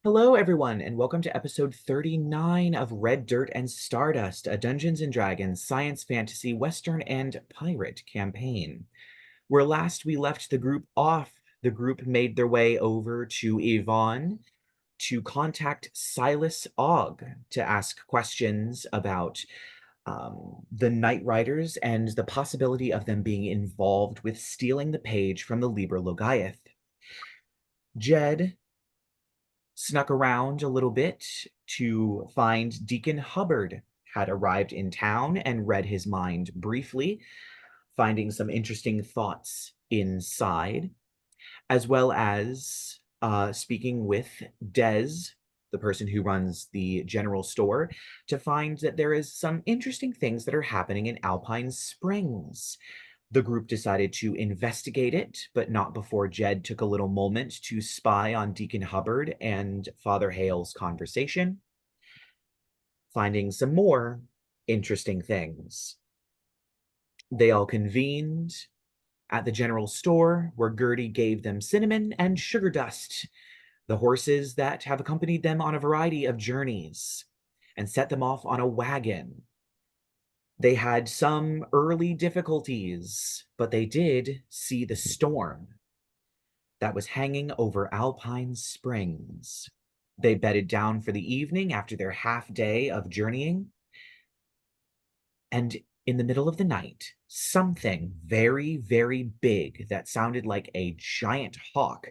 Hello, everyone, and welcome to episode 39 of Red Dirt and Stardust, a Dungeons and Dragons science fantasy western and pirate campaign. Where last we left the group off, the group made their way over to Yvonne to contact Silas Ogg to ask questions about the Night Riders and the possibility of them being involved with stealing the page from the Liber Logaeth. Jed snuck around a little bit to find Deacon Hubbard had arrived in town and read his mind briefly, finding some interesting thoughts inside, as well as speaking with Des, the person who runs the general store, to find that there is some interesting things that are happening in Alpine Springs. The group decided to investigate it, but not before Jed took a little moment to spy on Deacon Hubbard and Father Hale's conversation, finding some more interesting things. They all convened at the general store, where Gertie gave them cinnamon and sugar dust, the horses that have accompanied them on a variety of journeys, and set them off on a wagon. They had some early difficulties, but they did see the storm that was hanging over Alpine Springs. They bedded down for the evening after their half day of journeying. And in the middle of the night, something very, very big that sounded like a giant hawk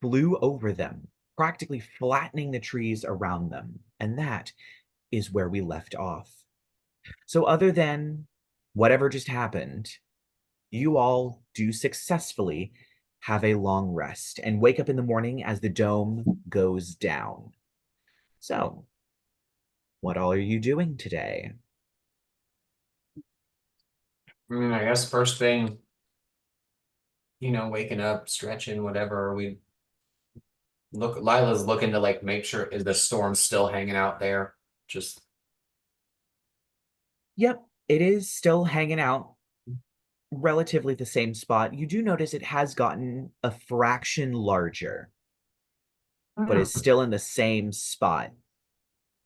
flew over them, practically flattening the trees around them. And that is where we left off. So other than whatever just happened, you all do successfully have a long rest and wake up in the morning as the dome goes down. So, what all are you doing today? I guess first thing, waking up, stretching, whatever. Lila's looking to make sure is the storm still hanging out there. Just Yep, it is still hanging out relatively the same spot. You do notice it has gotten a fraction larger, but is still in the same spot.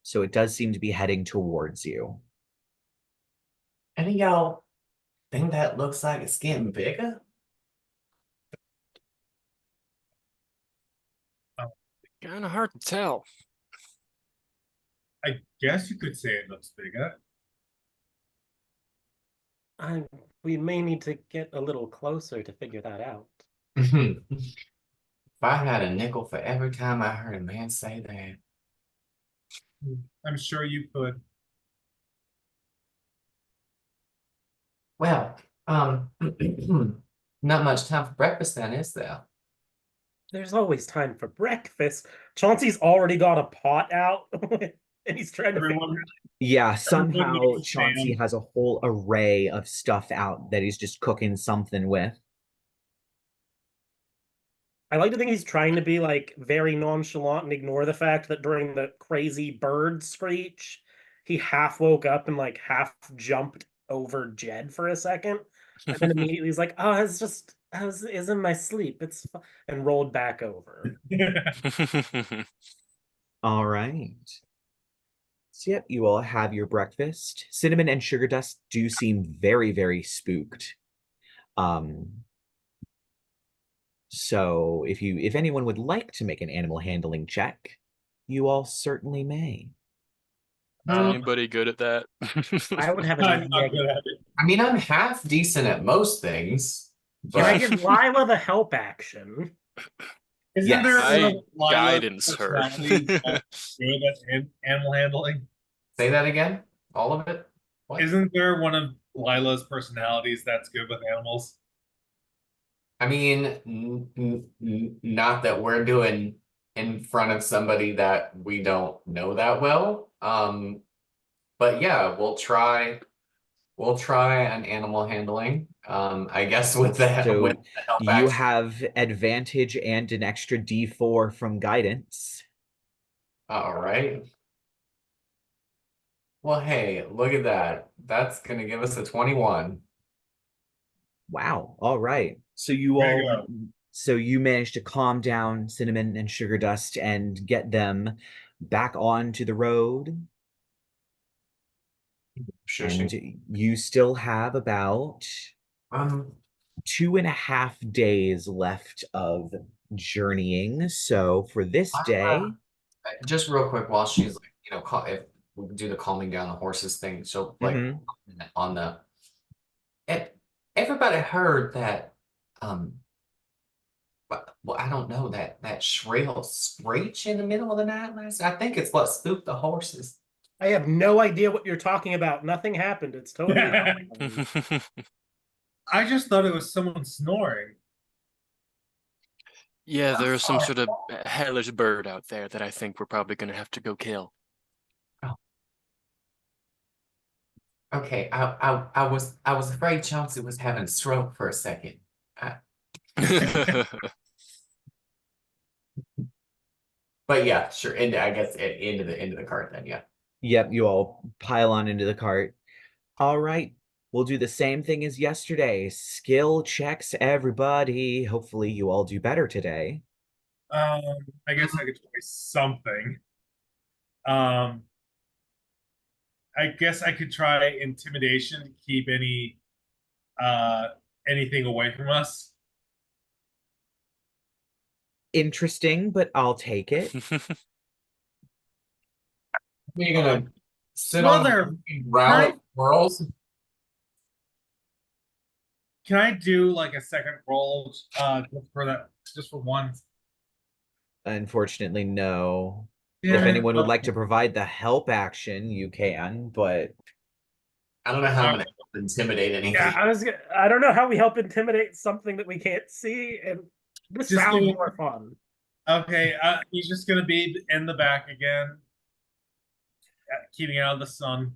So it does seem to be heading towards you. Any of y'all think that looks like it's getting bigger? Uh, Kind of hard to tell. I guess you could say it looks bigger. We may need to get a little closer to figure that out. If I had a nickel for every time I heard a man say that. I'm sure you could. Well, not much time for breakfast then, is there? There's always time for breakfast. Chauncey's already got a pot out, and he's trying to Everyone, Yeah, somehow needs to Chauncey stand. has a whole array of stuff out that he's just cooking something with. I like to think he's trying to be very nonchalant and ignore the fact that during the crazy bird screech, he half woke up and half jumped over Jed for a second, and then immediately he's like, "Oh, it's in my sleep. It's fine," and rolled back over. All right. So, yep, you all have your breakfast. Cinnamon and sugar dust do seem very, very spooked. So if anyone would like to make an animal handling check, you all certainly may. Is anybody good at that? I would have I'm a not good at it. I mean, I'm half decent at most things, Can I but give Lyla the help action? Isn't Yes. there one I of Lila's guidance her. personalities that's good at animal handling? say that again. All of it? What? Isn't there one of Lila's personalities that's good with animals? I mean, not that we're doing in front of somebody that we don't know that well. But yeah, we'll try an animal handling. I guess with that So with the help you action. have advantage and an extra D4 from guidance. All right. Well, hey, look at that. That's gonna give us a 21. Wow. All right. So you Way to all go. So you managed to calm down Cinnamon and Sugar Dust and get them back onto the road. And you still have about Um, 2.5 days left of journeying. So for this day, just real quick, while she's like, if we do the calming down the horses thing, so like mhm, on the e- everybody heard that well, I don't know, that shrill screech in the middle of the night last. I think it's what spooked the horses. I have no idea what you're talking about. Nothing happened. It's totally fine. I just thought it was someone snoring. Yeah, there's some sort of hellish bird out there that I think we're probably gonna have to go kill. Okay, I was afraid Chauncey was having a stroke for a second. But yeah, sure. And I guess into the cart then, yeah. yep, you all pile on into the cart. All right, we'll do the same thing as yesterday. Skill checks, everybody. Hopefully you all do better today. I guess I could try something. Um, I guess I could try intimidation to keep anything away from us. Interesting, but I'll take it. We're gonna sit Well, on there, the round of squirrels. can I do like a second roll just for one? Unfortunately, no. Yeah. If anyone would like to provide the help action, you can, but I don't know how I'm gonna intimidate anything. Yeah, I don't know how we help intimidate something that we can't see, and this Just sounds give- more fun. Okay, he's just gonna be in the back again, keeping out of the sun.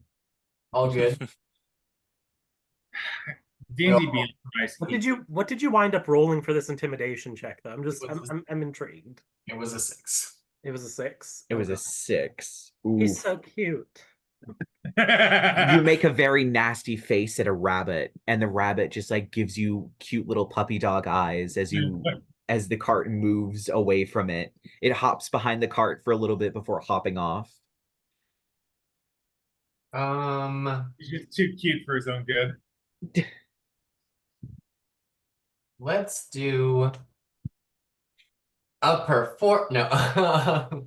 All good. D&D being nice. What did you wind up rolling for this intimidation check though? I'm intrigued. It was a 6. It was a 6. it was a Okay. 6. He's Oof. so cute. You make a very nasty face at a rabbit, and the rabbit just like gives you cute little puppy dog eyes as the cart moves away from it. It hops behind the cart for a little bit before hopping off. He's just too cute for his own good. Let's do a no.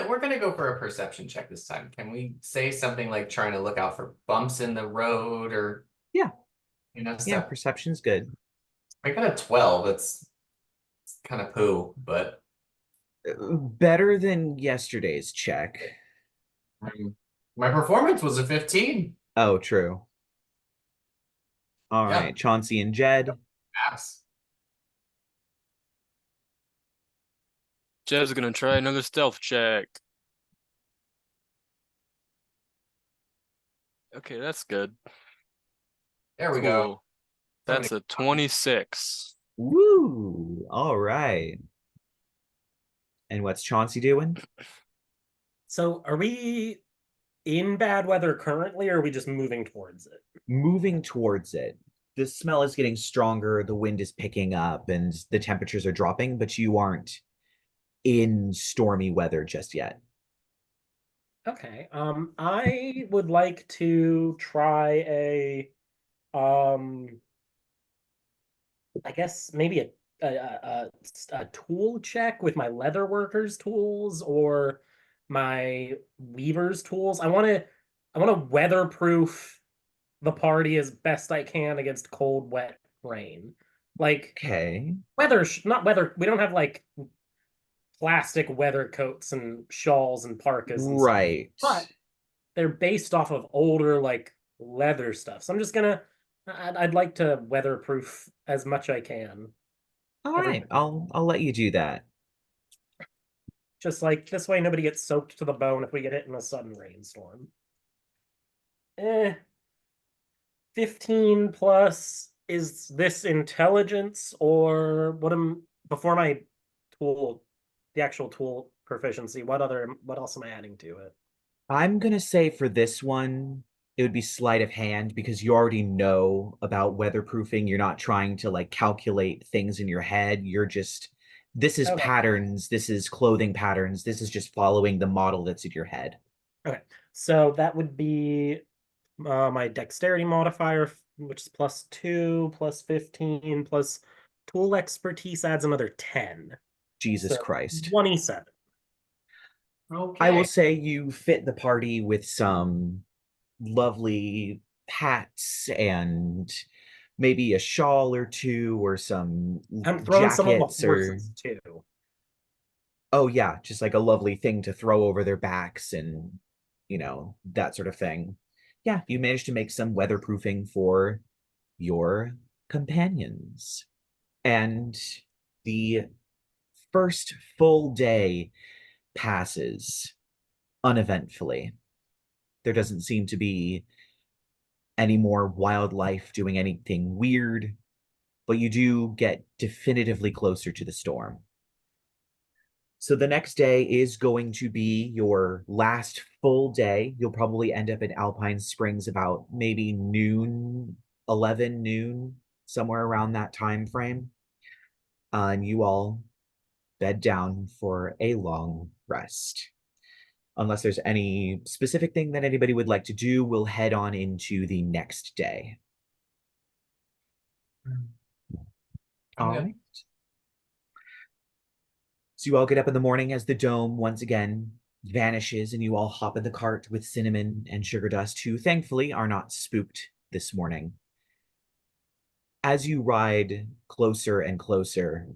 We're gonna go for a perception check this time. Can we say something like trying to look out for bumps in the road or Yeah. Yeah, Yeah, perception's good. I got a 12. It's kind of poo, but Better than yesterday's check. My performance was a 15. Oh, true. All Yeah. right, Chauncey and Jed. Pass. Jed's gonna try another stealth check. Okay, that's good. There we go. Cool. That's a 26. Woo! All right. And what's Chauncey doing? So are we in bad weather currently, or are we just moving towards it? Moving towards it. The smell is getting stronger, the wind is picking up, and the temperatures are dropping, but you aren't in stormy weather just yet. Okay. I would like to try I guess maybe a tool check with my leather workers tools or my weaver's tools. I want to weatherproof the party as best I can against cold, wet rain. Like Okay. not weather. We don't have like plastic weather coats and shawls and parkas and Right. stuff, but they're based off of older like leather stuff. So I'm just gonna I'd like to weatherproof as much I can. All right. I'll let you do that. Just like this way nobody gets soaked to the bone if we get hit in a sudden rainstorm. 15 plus, is this intelligence or what am before my tool, the actual tool proficiency, what else am I adding to it? I'm gonna say for this one, it would be sleight of hand because you already know about weatherproofing. You're not trying to like calculate things in your head. You're just, this is Okay. patterns, this is clothing patterns, this is just following the model that's in your head. Okay, so that would be my dexterity modifier, which is +2, +15, plus tool expertise adds another 10. Jesus So Christ. 27. Okay. I will say you fit the party with some lovely hats and maybe a shawl or two or some I'm throwing some on the jackets or horses too. oh yeah, just like a lovely thing to throw over their backs and that sort of thing. Yeah, you managed to make some weatherproofing for your companions. And the first full day passes uneventfully. There doesn't seem to be any more wildlife doing anything weird, but you do get definitively closer to the storm. So the next day is going to be your last full day. You'll probably end up at Alpine Springs about maybe noon, 11 noon, somewhere around that time frame. And you all bed down for a long rest. Unless there's any specific thing that anybody would like to do, we'll head on into the next day. All right. So you all get up in the morning as the dome once again vanishes, and you all hop in the cart with Cinnamon and Sugar Dust, who thankfully are not spooked this morning. As you ride closer and closer,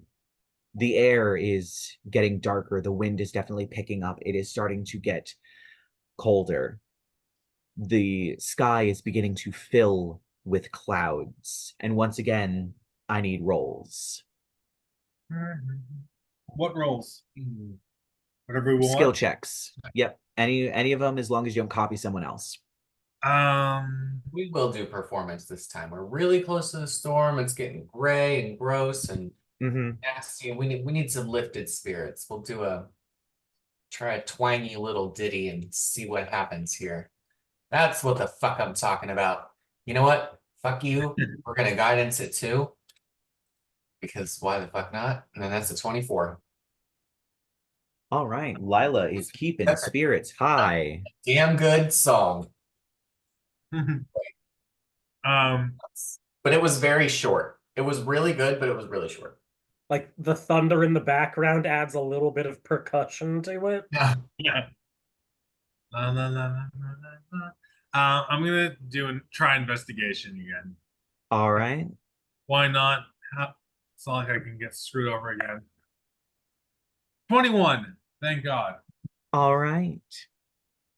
the air is getting darker. The wind is definitely picking up. It is starting to get colder. The sky is beginning to fill with clouds. And once again, I need rolls. What rolls? Whatever we Skill want. checks. Yep. Any of them, as long as you don't copy someone else. We will do performance this time. We're really close to the storm. It's getting gray and gross and nasty. We need some lifted spirits. We'll try a twangy little ditty and see what happens here. That's what the fuck I'm talking about. You know what? Fuck you. We're gonna guidance it too. Because why the fuck not? And then that's a 24. All right. Lyla is keeping spirits high. Damn good song. But it was very short. It was really good, but it was really short. Like the thunder in the background adds a little bit of percussion to it. Yeah. Yeah. I'm gonna try investigation again. All right. Why not? It's not like I can get screwed over again. 21. Thank God. All right.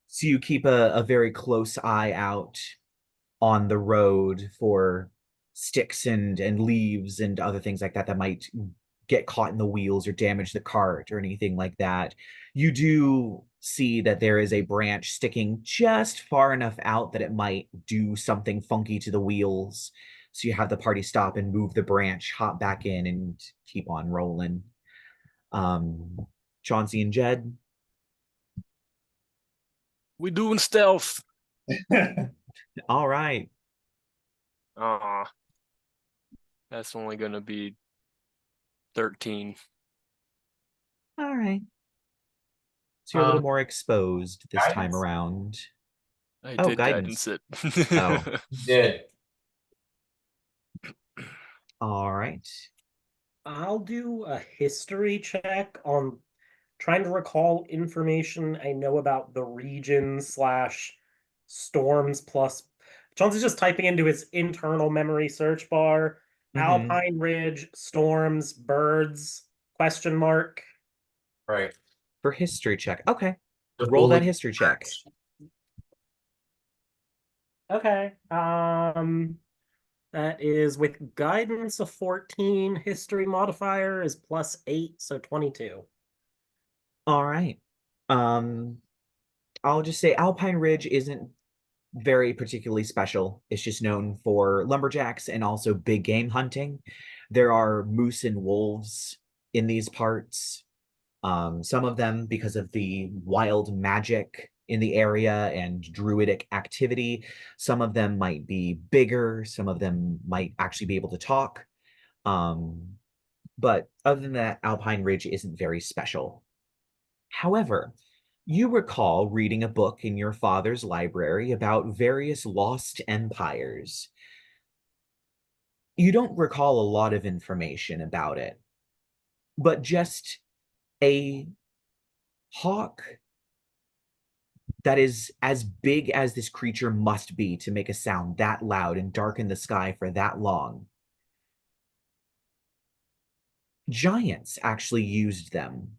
So you keep a very close eye out on the road for sticks and leaves and other things like that that might get caught in the wheels or damage the cart or anything like that. You do see that there is a branch sticking just far enough out that it might do something funky to the wheels. So you have the party stop and move the branch, hop back in, and keep on rolling. Chauncey and Jed. We doing stealth. All right. That's only gonna be 13. All right. So you're a little more exposed this guidance. time around. I Oh, did guidance. it. Oh. Did. All right. I'll do a history check on trying to recall information I know about the region / storms plus. Chauncey's just typing into his internal memory search bar. Alpine Ridge, storms, birds, ? Right. For history check. Okay. The Roll that bully- history check. Okay. That is with guidance of 14. History modifier is +8, so 22. All right. I'll just say Alpine Ridge isn't very particularly special. It's just known for lumberjacks and also big game hunting. There are moose and wolves in these parts. Some of them, because of the wild magic in the area and druidic activity. Some of them might be bigger, some of them might actually be able to talk. But other than that, Alpine Ridge isn't very special. However, you recall reading a book in your father's library about various lost empires. You don't recall a lot of information about it, but just a hawk that is as big as this creature must be to make a sound that loud and darken the sky for that long. Giants actually used them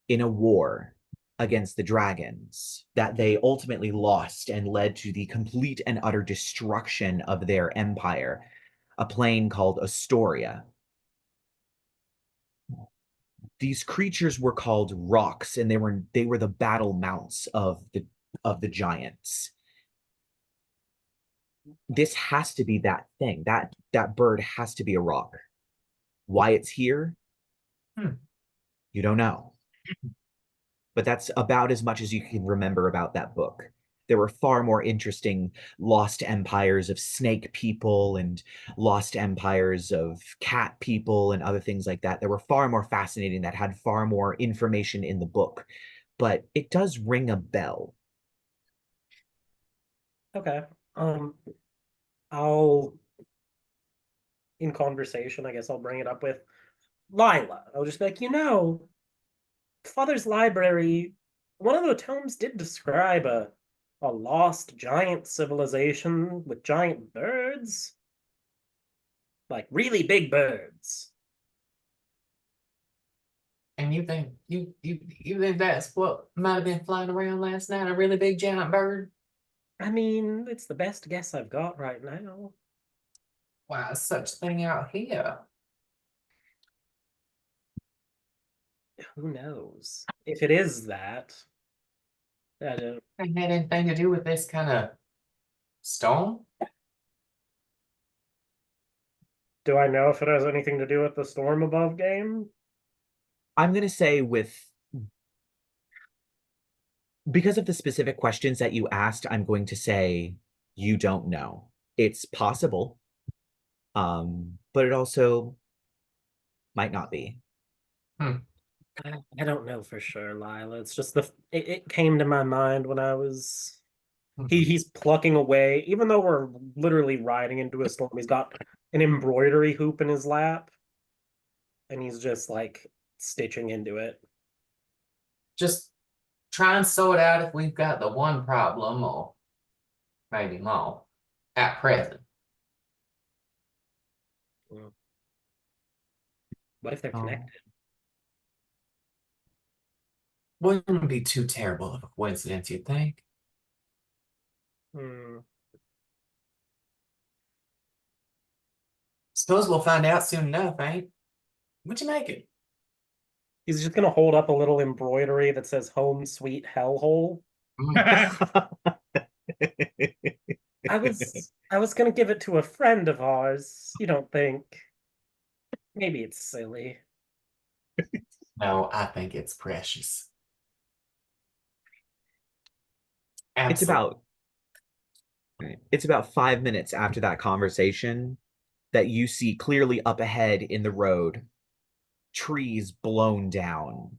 in a war against the dragons that they ultimately lost and led to the complete and utter destruction of their empire, a plane called Astoria. These creatures were called rocks, and they were the battle mounts of the giants. This has to be that thing. That bird has to be a rock. Why it's here? You don't know. But that's about as much as you can remember about that book. There were far more interesting lost empires of snake people and lost empires of cat people and other things like that. That were far more fascinating, that had far more information in the book. But it does ring a bell. Okay. I'll, in conversation, I guess I'll bring it up with Lyla. I'll just be like, Father's library, one of the tomes did describe a lost giant civilization with giant birds. Like really big birds. And you think you think that's what might have been flying around last night? A really big giant bird? I mean, it's the best guess I've got right now. Why is such thing out here? Who knows? If it is that, I don't. It had anything to do with this kind of stone? Do I know if it has anything to do with the storm above game? I'm going to say because of the specific questions that you asked, I'm going to say you don't know. It's possible, but it also might not be. I don't know for sure, Lyla. It's just it came to my mind when I was he's plucking away, even though we're literally riding into a storm. He's got an embroidery hoop in his lap, and he's just like stitching into it. Just try and sort out if we've got the one problem, or maybe more, at present. What if they're connected? Wouldn't be too terrible of a coincidence, you'd think. Suppose we'll find out soon enough, ain't? What'd you make it? He's just gonna hold up a little embroidery that says "Home Sweet Hellhole." I was gonna give it to a friend of ours. You don't think? Maybe it's silly. No, I think it's precious. Absolutely. It's about 5 minutes after that conversation that you see clearly up ahead in the road, trees blown down,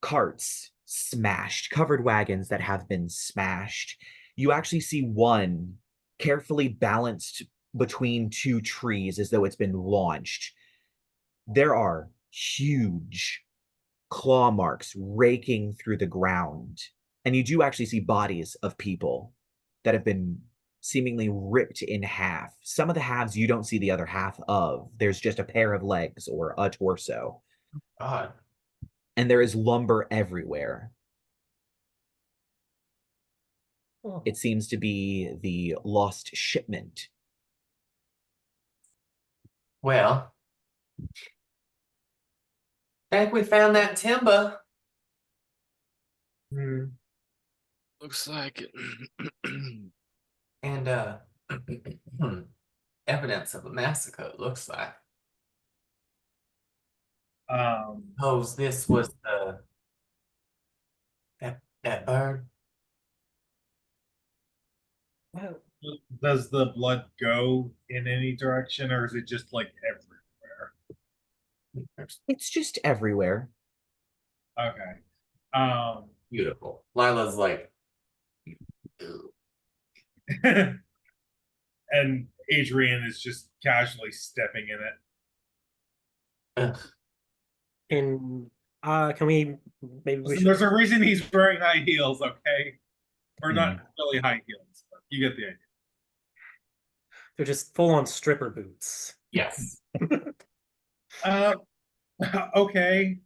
carts smashed, covered wagons that have been smashed. You actually see one carefully balanced between two trees as though it's been launched. There are huge claw marks raking through the ground. And you do actually see bodies of people that have been seemingly ripped in half. Some of the halves you don't see the other half of. There's just a pair of legs or a torso. God. And there is lumber everywhere. It seems to be the lost shipment. Well, think we found that timber. Looks like it. And evidence of a massacre, it looks like. Suppose this was that bird. Does the blood go in any direction, or is it just like everywhere? It's just everywhere. Okay. Beautiful. Lila's like, "Ew." And Adrien is just casually stepping in it. Ugh. And can we maybe we Listen, should there's a reason he's wearing high heels, okay? Or not Mm. really high heels, but you get the idea. they're just full on stripper boots. Yes. Uh, okay.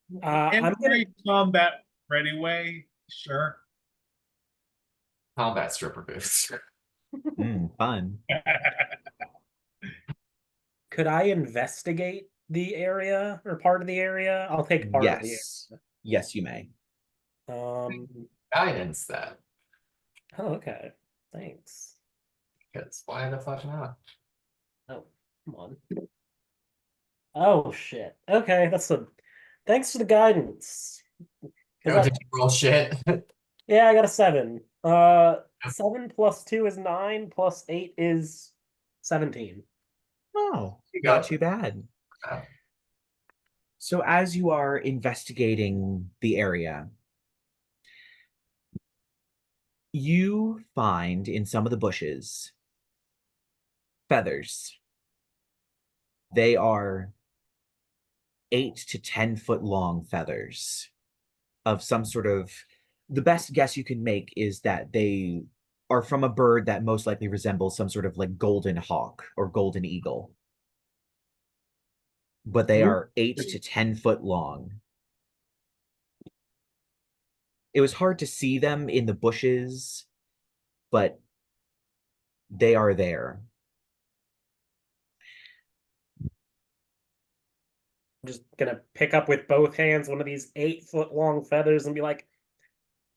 In I'm a gonna very combat ready way, sure. Combat stripper boots. Fun. could I investigate the area or part of the area? I'll take part of the Yes. Yes, you may. area. Guidance then. Oh, okay. Thanks. Because why the fuck not? Oh, come on. Oh shit. Okay, thanks for the guidance. 'Cause Oh, did you roll shit? yeah, I got a 7. 7 plus 2 is 9, plus 8 is 17. Oh, You not go. too bad. Oh. So as you are investigating the area, you find in some of the bushes feathers. They are 8 to 10 foot long feathers of some sort of. The best guess you can make is that they are from a bird that most likely resembles some sort of like golden hawk or golden eagle. But they are 8 to 10 foot long. It was hard to see them in the bushes, but they are there. I'm just gonna pick up with both hands one of these 8-foot long feathers and be like,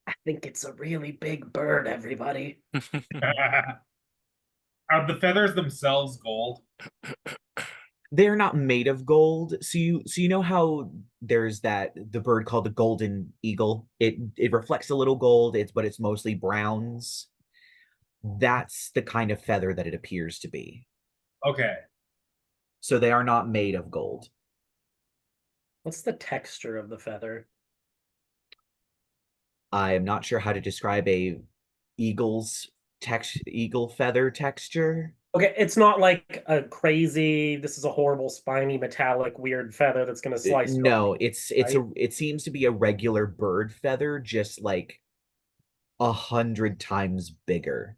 I think it's a really big bird, everybody. Are the feathers themselves gold? They're not made of gold. So you know how there's the bird called the golden eagle? It reflects a little gold, but it's mostly browns. That's the kind of feather that it appears to be. Okay. So they are not made of gold. What's the texture of the feather? I am not sure how to describe a eagle feather texture. Okay, it's not like a crazy, this is a horrible, spiny, metallic, weird feather that's gonna slice. No, right? it seems to be a regular bird feather, just like 100 times bigger.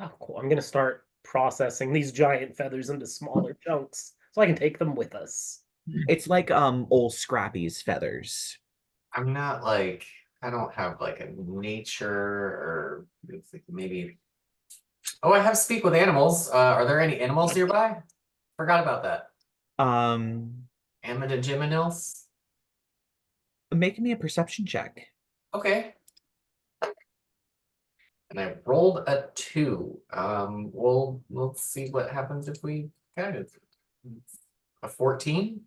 Oh, cool. I'm gonna start processing these giant feathers into smaller chunks so I can take them with us. It's like old Scrappy's feathers. I'm not like, I don't have like a nature or it's like maybe. Oh, I have speak with animals. Are there any animals nearby? Forgot about that. Amidagiminals? Make me a perception check. Okay. And I rolled a 2. We'll see what happens if we get it. A 14?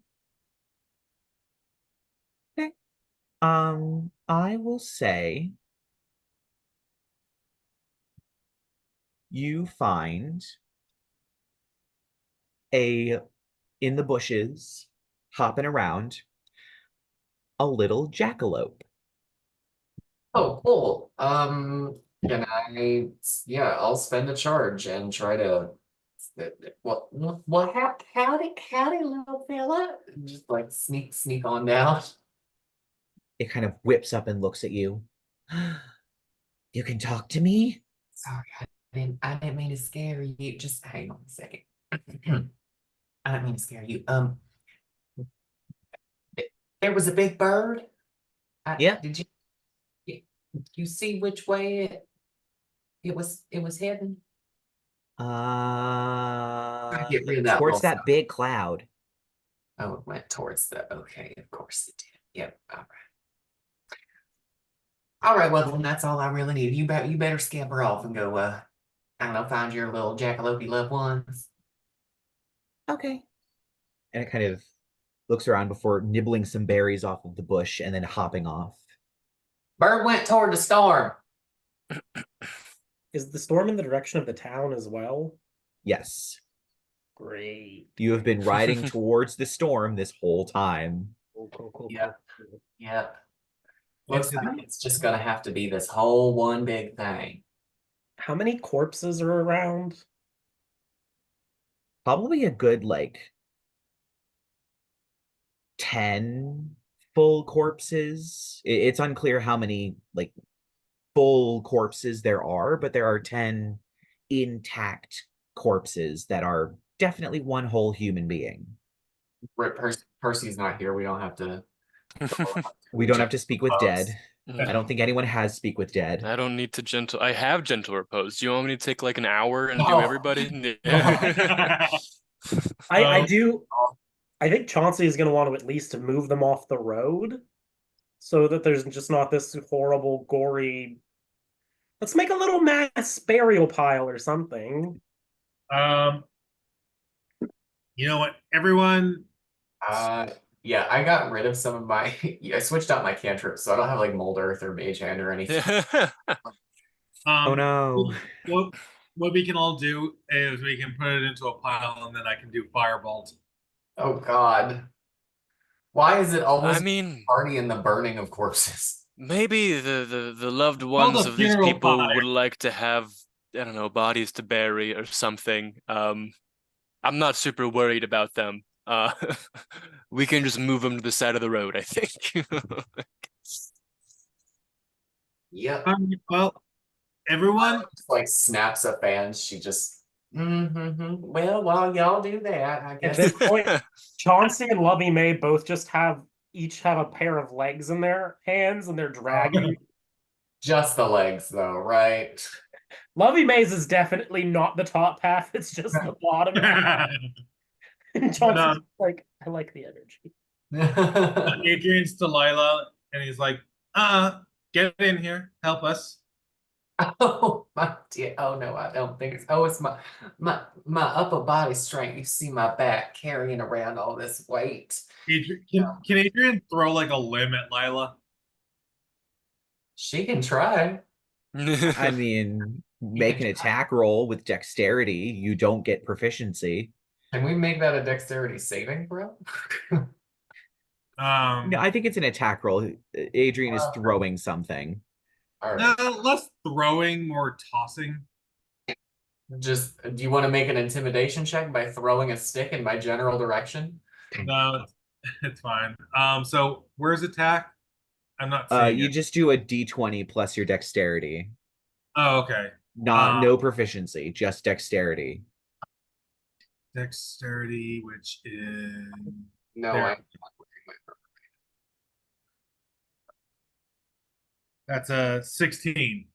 Okay. I will say you find in the bushes, hopping around, a little jackalope. Oh, cool. Can I, yeah, I'll spend a charge and try to, howdy, little fella. Just like sneak on down. It kind of whips up and looks at you. You can talk to me? Sorry, I didn't mean to scare you. Just hang on a second. I didn't mean to scare you. There was a big bird. Yeah. Did you see which way it was heading? Get rid of that Towards little that stuff. big cloud. Oh, it went towards the, okay, of course it did. Yep, all right. All right, well then that's all I really need. You better scamper off and go I don't know, find your little jackalope loved ones. Okay. And it kind of looks around before nibbling some berries off of the bush and then hopping off. Bird went toward the storm. Is the storm in the direction of the town as well? Yes. Great. You have been riding towards the storm this whole time. Cool. Yep. Yep. Into Looks like it's just gonna have to be this whole one big thing. How many corpses are around? Probably a good, like, 10 full corpses. It's unclear how many, like, full corpses there are, but there are 10 intact corpses that are definitely one whole human being. Percy's not here. We don't have to. We don't have to speak with dead. Mm, I don't think anyone has speak with dead. I don't need to gentle. I have gentle repose. Do you want me to take like an hour and do No. everybody? I do. I think Chauncey is going to want to at least move them off the road so that there's just not this horrible, gory. Let's make a little mass burial pile or something. You know what? Everyone. Yeah, I got rid of some of my. I switched out my cantrips, so I don't have like Mold Earth or Mage Hand or anything. Oh no. What we can all do is we can put it into a pile, and then I can do Firebolt. Oh God. Why is it always I mean, party in the burning of corpses? maybe the loved Called ones a of these funeral people pyre. would like to have, I don't know, bodies to bury or something. I'm not super worried about them. We can just move them to the side of the road, I think. Yep. Well, everyone. Just, like snaps a fan. She just. Well, while y'all do that, I At guess. this point, Chauncey and Lovey May both just each have a pair of legs in their hands and they're dragging. Just the legs, though, right? Lovey May's is definitely not the top half, it's just the bottom half. And Chauncey's like, I like the energy. Adrian's to Lyla, and he's like, get in here, help us. Oh my dear. Oh no, I don't think it's. Oh, it's my upper body strength. You see my back carrying around all this weight. Can Adrian throw like a limb at Lyla? She can try. I mean, make an attack roll with dexterity. You don't get proficiency. Can we make that a dexterity saving throw? No, I think it's an attack roll. Adrien is throwing something. All right. Less throwing, more tossing. Just, do you want to make an intimidation check by throwing a stick in my general direction? No, it's fine. So where's attack? I'm not seeing You it. just do a d20 plus your dexterity. Oh, okay. No proficiency, just dexterity. Dexterity, which is No, There. I'm not wearing my purple. that's a 16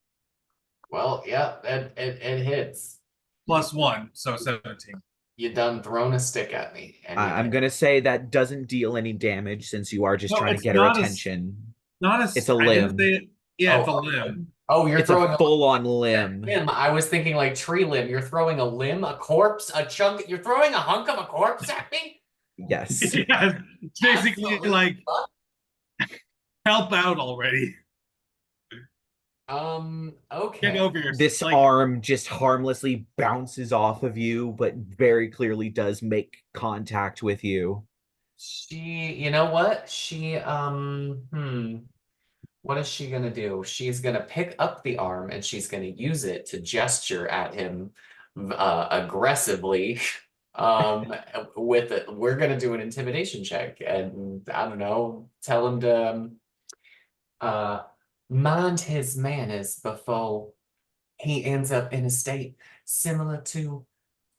Well, yeah, it hits. plus 1, so 17. You done thrown a stick at me. And I'm gonna say that doesn't deal any damage since you are just No, trying to it's get her not attention. Not a. It's a I didn't limb. say it. Yeah, it's a Oh, limb. Oh, you're It's throwing a full-on limb. limb. I was thinking like tree limb. You're throwing a limb, a corpse, a chunk. You're throwing a hunk of a corpse at me? Yes. Yeah, it's basically Absolutely like not. help out already. Okay. Get over yourself. This arm just harmlessly bounces off of you, but very clearly does make contact with you. You know what? What is she gonna do? She's gonna pick up the arm and she's gonna use it to gesture at him aggressively. With it, we're gonna do an intimidation check, and I don't know, tell him to mind his manners before he ends up in a state similar to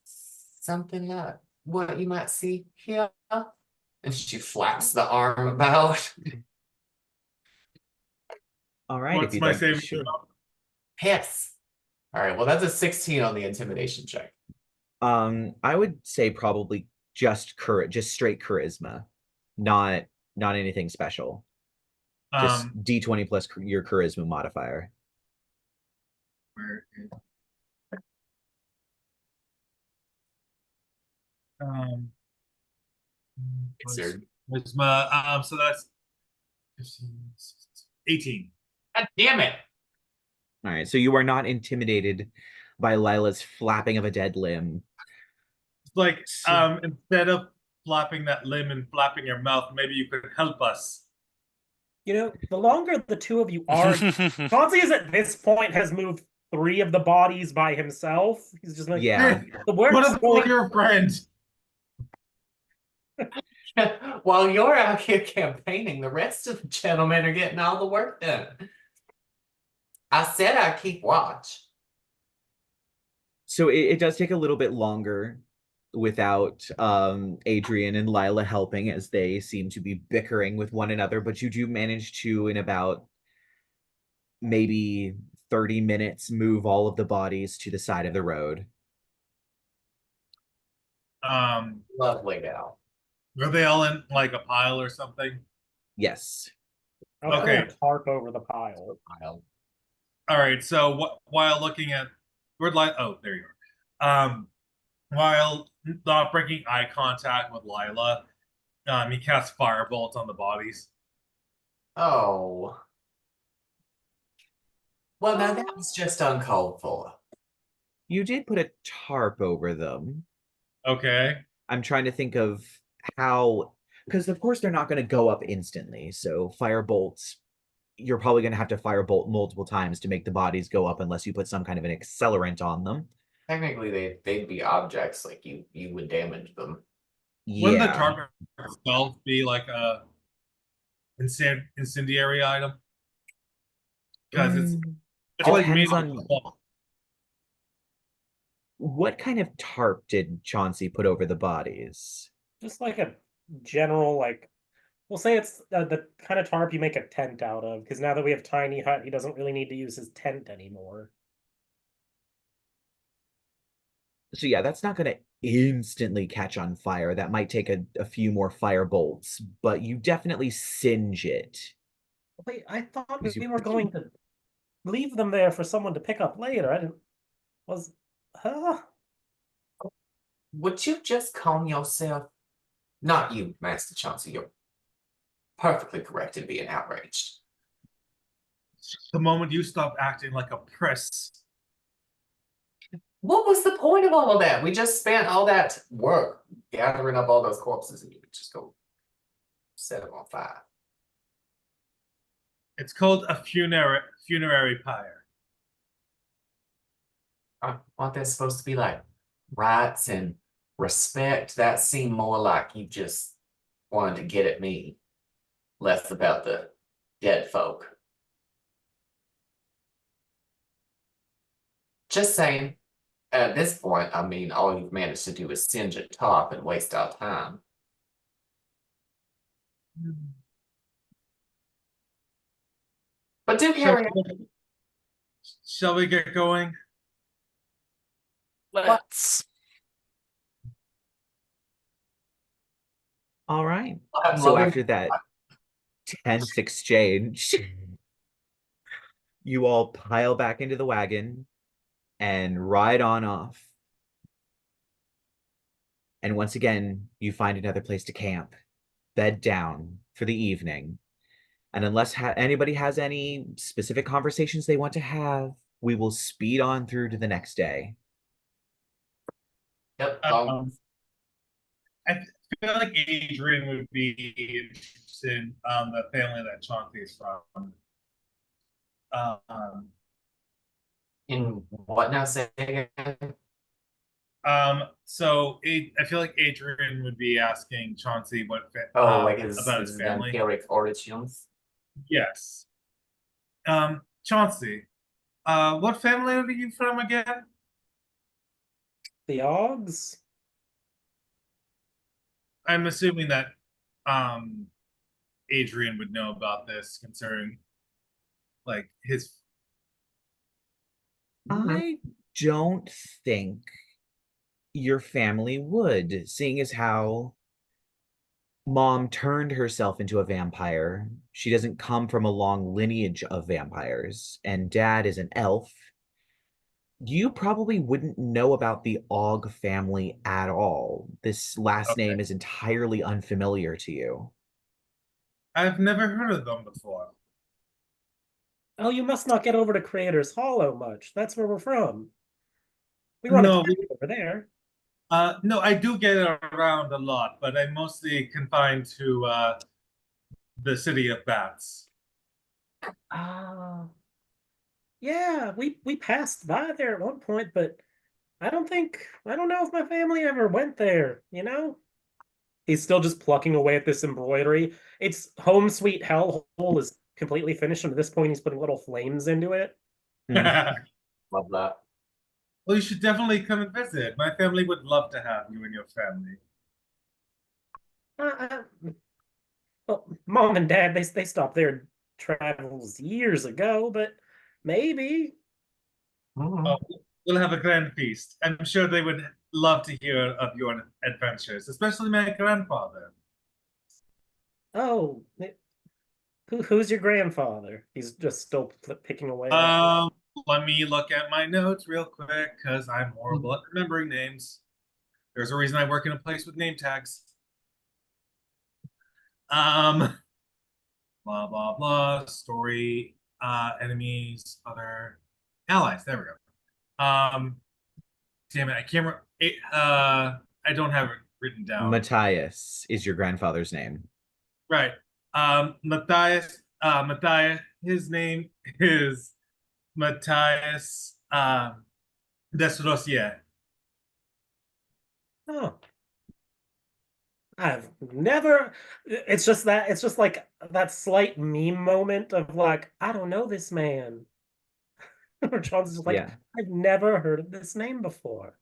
something like what you might see here. And she flaps the arm about. All right, What's if you'd my like to saving shoot. throw? Yes. All right, well, that's a 16 on the intimidation check. I would say probably just straight charisma, not anything special. Just d20 plus your charisma modifier. Where is Sir. so that's 15, 18. God damn it. All right, so you are not intimidated by Lyla's flapping of a dead limb. It's like, So- instead of flapping that limb and flapping your mouth, maybe you could help us. You know, the longer the two of you are, Chauncey is at this point has moved 3 of the bodies by himself. He's just like, Yeah. the What work's about going. your friend? While you're out here campaigning, the rest of the gentlemen are getting all the work done. I said I'd keep watch. So it does take a little bit longer without Adrien and Lyla helping, as they seem to be bickering with one another, but you do manage to, in about maybe 30 minutes, move all of the bodies to the side of the road. Lovely gal. Are they all in like a pile or something? Yes. I'll Okay. throw a tarp over the pile. All right. So while looking at, where'd Lyla? Oh, there you are. While not breaking eye contact with Lyla, he casts firebolt on the bodies. Oh. Well, now that was just uncalled for. You did put a tarp over them. Okay. I'm trying to think of how, because of course they're not going to go up instantly. So firebolts, you're probably going to have to firebolt multiple times to make the bodies go up unless you put some kind of an accelerant on them. Technically, they'd be objects, like you would damage them. Wouldn't the Yeah. tarp itself be like a incendiary item? Because it's like made Depends on what kind of tarp did Chauncey put over the bodies? Just like a general, like, we'll say it's the kind of tarp you make a tent out of, because now that we have Tiny Hut, he doesn't really need to use his tent anymore. So yeah, that's not going to instantly catch on fire. That might take a few more fire bolts, but you definitely singe it. Wait, I thought Because we you- were going to leave them there for someone to pick up later. I didn't. Was. Huh? Would you just calm yourself? Not you, Master Chauncey. You're perfectly correct in being outraged. the moment you stop acting like a priss. What was the point of all of that? We just spent all that work gathering up all those corpses, and you could just go set them on fire. It's called a funerary pyre. Aren't there supposed to be like rights and respect? That seemed more like you just wanted to get at me, less about the dead folk. Just saying. At this point, I mean, all you've managed to do is singe a top and waste our time. But do carry on. Shall we get going? Let's. All right. I'm So loving after that tense exchange, you all pile back into the wagon and ride on off. And once again, you find another place to camp, bed down for the evening. And unless anybody has any specific conversations they want to have, we will speed on through to the next day. Yep. I feel like Adrien would be interested in the family that Chauncey is from. In what now? Say again? So I feel like Adrien would be asking Chauncey what Like about his family. Vampiric origins. Yes. Chauncey, what family are you from again? The Oggs? I'm assuming that Adrien would know about this concerning like his. I don't think your family would, seeing as how Mom turned herself into a vampire. She doesn't come from a long lineage of vampires, and Dad is an elf. You probably wouldn't know about the Og family at all. This last Okay. name is entirely unfamiliar to you. I've never heard of them before. Oh, you must not get over to Creator's Hollow much. That's where we're from. We run into No, over there. no, I do get around a lot, but I'm mostly confined to the city of bats. Ah, yeah, we passed by there at one point, but I don't know if my family ever went there, you know? He's still just plucking away at this embroidery. It's Home Sweet Hellhole is completely finished, and at this point he's putting little flames into it. Hmm. Love that. Well, you should definitely come and visit. My family would love to have you and your family. Uh, well, Mom and Dad, they stopped their travels years ago, but maybe. Mhm. Oh, we'll have a grand feast. I'm sure they would love to hear of your adventures, especially my grandfather. Oh, who's your grandfather? He's just still picking away at it. Um, Let me look at my notes real quick because I'm horrible at remembering names. There's a reason I work in a place with name tags. Um, blah blah blah. Story, enemies, other allies. There we go. Damn it, I can't. I don't have it written down. Matthias is your grandfather's name. Right. Matthias. His name is Matthias Desrosiers. Oh, I've never. It's just like that slight meme moment of like, I don't know this man. Or John's just like, Yeah. I've never heard of this name before.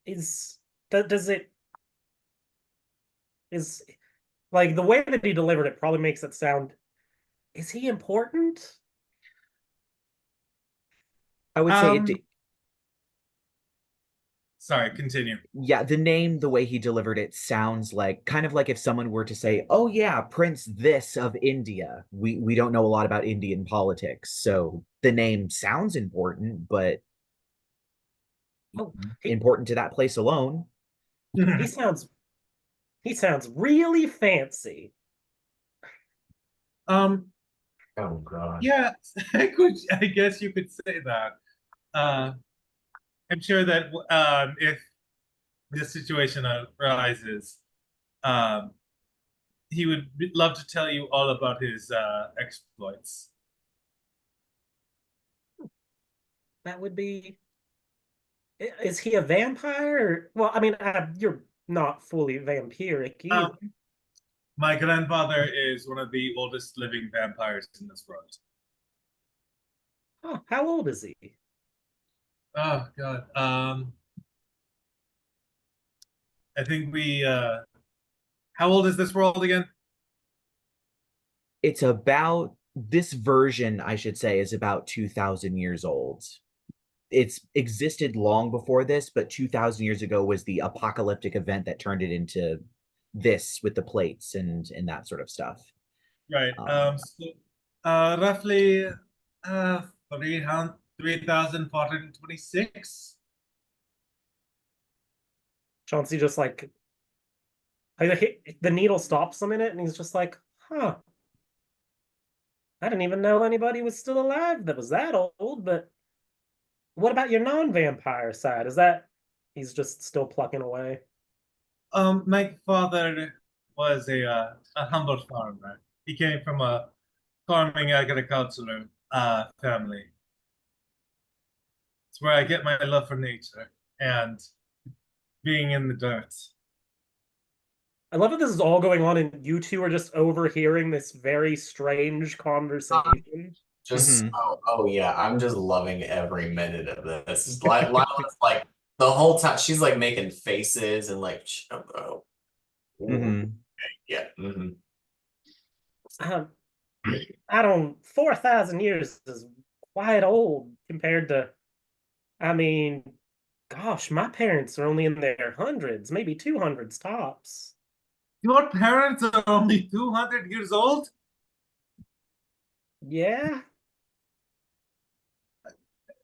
Is does it is like the way that he delivered it probably makes it sound. Is he important? I would say Um, it. Sorry, continue. Yeah, the name, the way he delivered it sounds like kind of like if someone were to say, "Oh yeah, Prince this of India." We don't know a lot about Indian politics, so the name sounds important, but Oh, important to that place alone. he sounds he sounds really fancy. Um, Oh God. yeah, I guess you could say that. Uh, I'm sure that if this situation arises, um, he would love to tell you all about his exploits. That would be. Is he a vampire? Well, I mean, you're not fully vampiric either. Um, my grandfather is one of the oldest living vampires in this world. Oh, how old is he? Oh God. I think we. How old is this world again? It's about this version, I should say, is about 2,000 years old. It's existed long before this, but 2,000 years ago was the apocalyptic event that turned it into this with the plates and that sort of stuff. Right. Um, Roughly 3,426. Chauncey just like the needle stops a minute, and he's just like, "Huh, I didn't even know anybody was still alive that was that old." But what about your non-vampire side? Is that he's just still plucking away? My father was a humble farmer. He came from a farming agricultural family. It's where I get my love for nature and being in the dirt. I love that this is all going on, and you two are just overhearing this very strange conversation. Just mhm. oh yeah, I'm just loving every minute of this. Like Lila's like the whole time she's like making faces and like oh, ooh, Mhm. yeah. Um, I don't. 4,000 years is quite old compared to. I mean, gosh, my parents are only in their hundreds, maybe 200s tops. Your parents are only 200 years old? Yeah.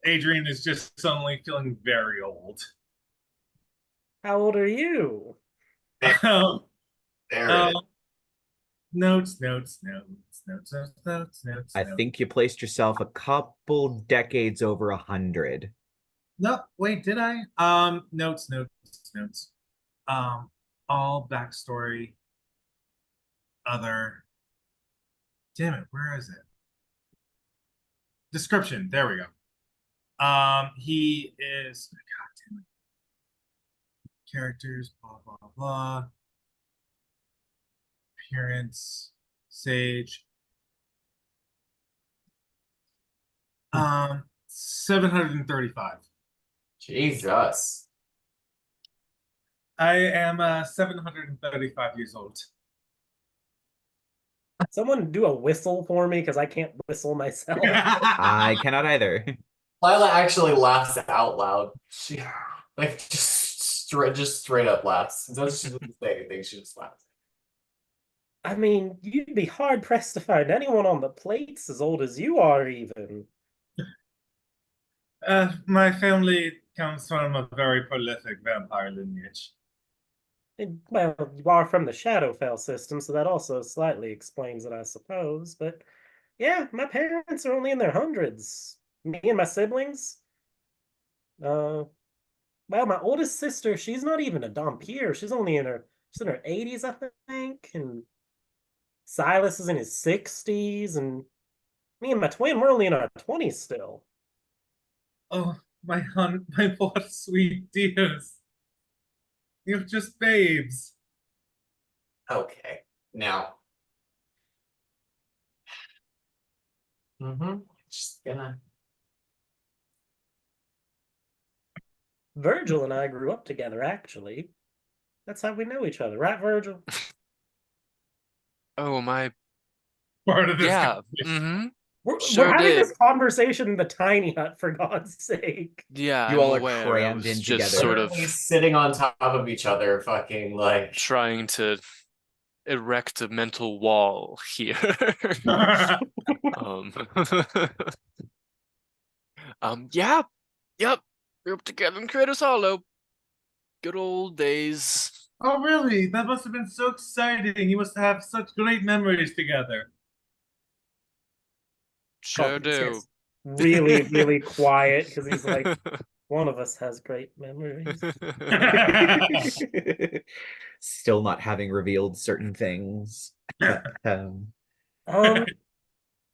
Adrien is just suddenly feeling very old. How old are you? There, Um, there it um, is. notes, notes, notes. I think you placed yourself a couple decades over 100. No, wait, did I? Notes. All backstory. Other. Damn it, where is it? Description. There we go. He is. God damn it. Characters. Blah blah blah. Appearance. Sage. 735. Jesus. I am 735 years old. Someone do a whistle for me because I can't whistle myself. I cannot either. Lyla actually laughs out loud. She like just straight up laughs. She doesn't say anything. She just laughs. I mean, you'd be hard pressed to find anyone on the plates as old as you are, even. My family comes from a very prolific vampire lineage. Well, you are from the Shadowfell system, so that also slightly explains it, I suppose. But yeah, my parents are only in their hundreds. Me and my siblings. Well, my oldest sister, she's not even a Dhampir. She's in her 80s, I think. And Silas is in his 60s, and me and my twin, we're only in our 20s still. Oh, my poor sweet dears. You're just babes. Okay. Now. Just gonna. Virgil and I grew up together, actually. That's how we know each other, right, Virgil? Oh my, Part of this. yeah. We're Sure having did. this conversation in the tiny hut, for God's sake. Yeah, You I'm all are aware. I crammed was in just together. sort of Literally sitting on top of each other, fucking like. trying to erect a mental wall here. um, yeah, yep. Grew up together in Creators Hollow. Good old days. Oh, really? That must have been so exciting. You must have such great memories together. Sure Colton do. gets really, really quiet because he's like, one of us has great memories. Still not having revealed certain things. But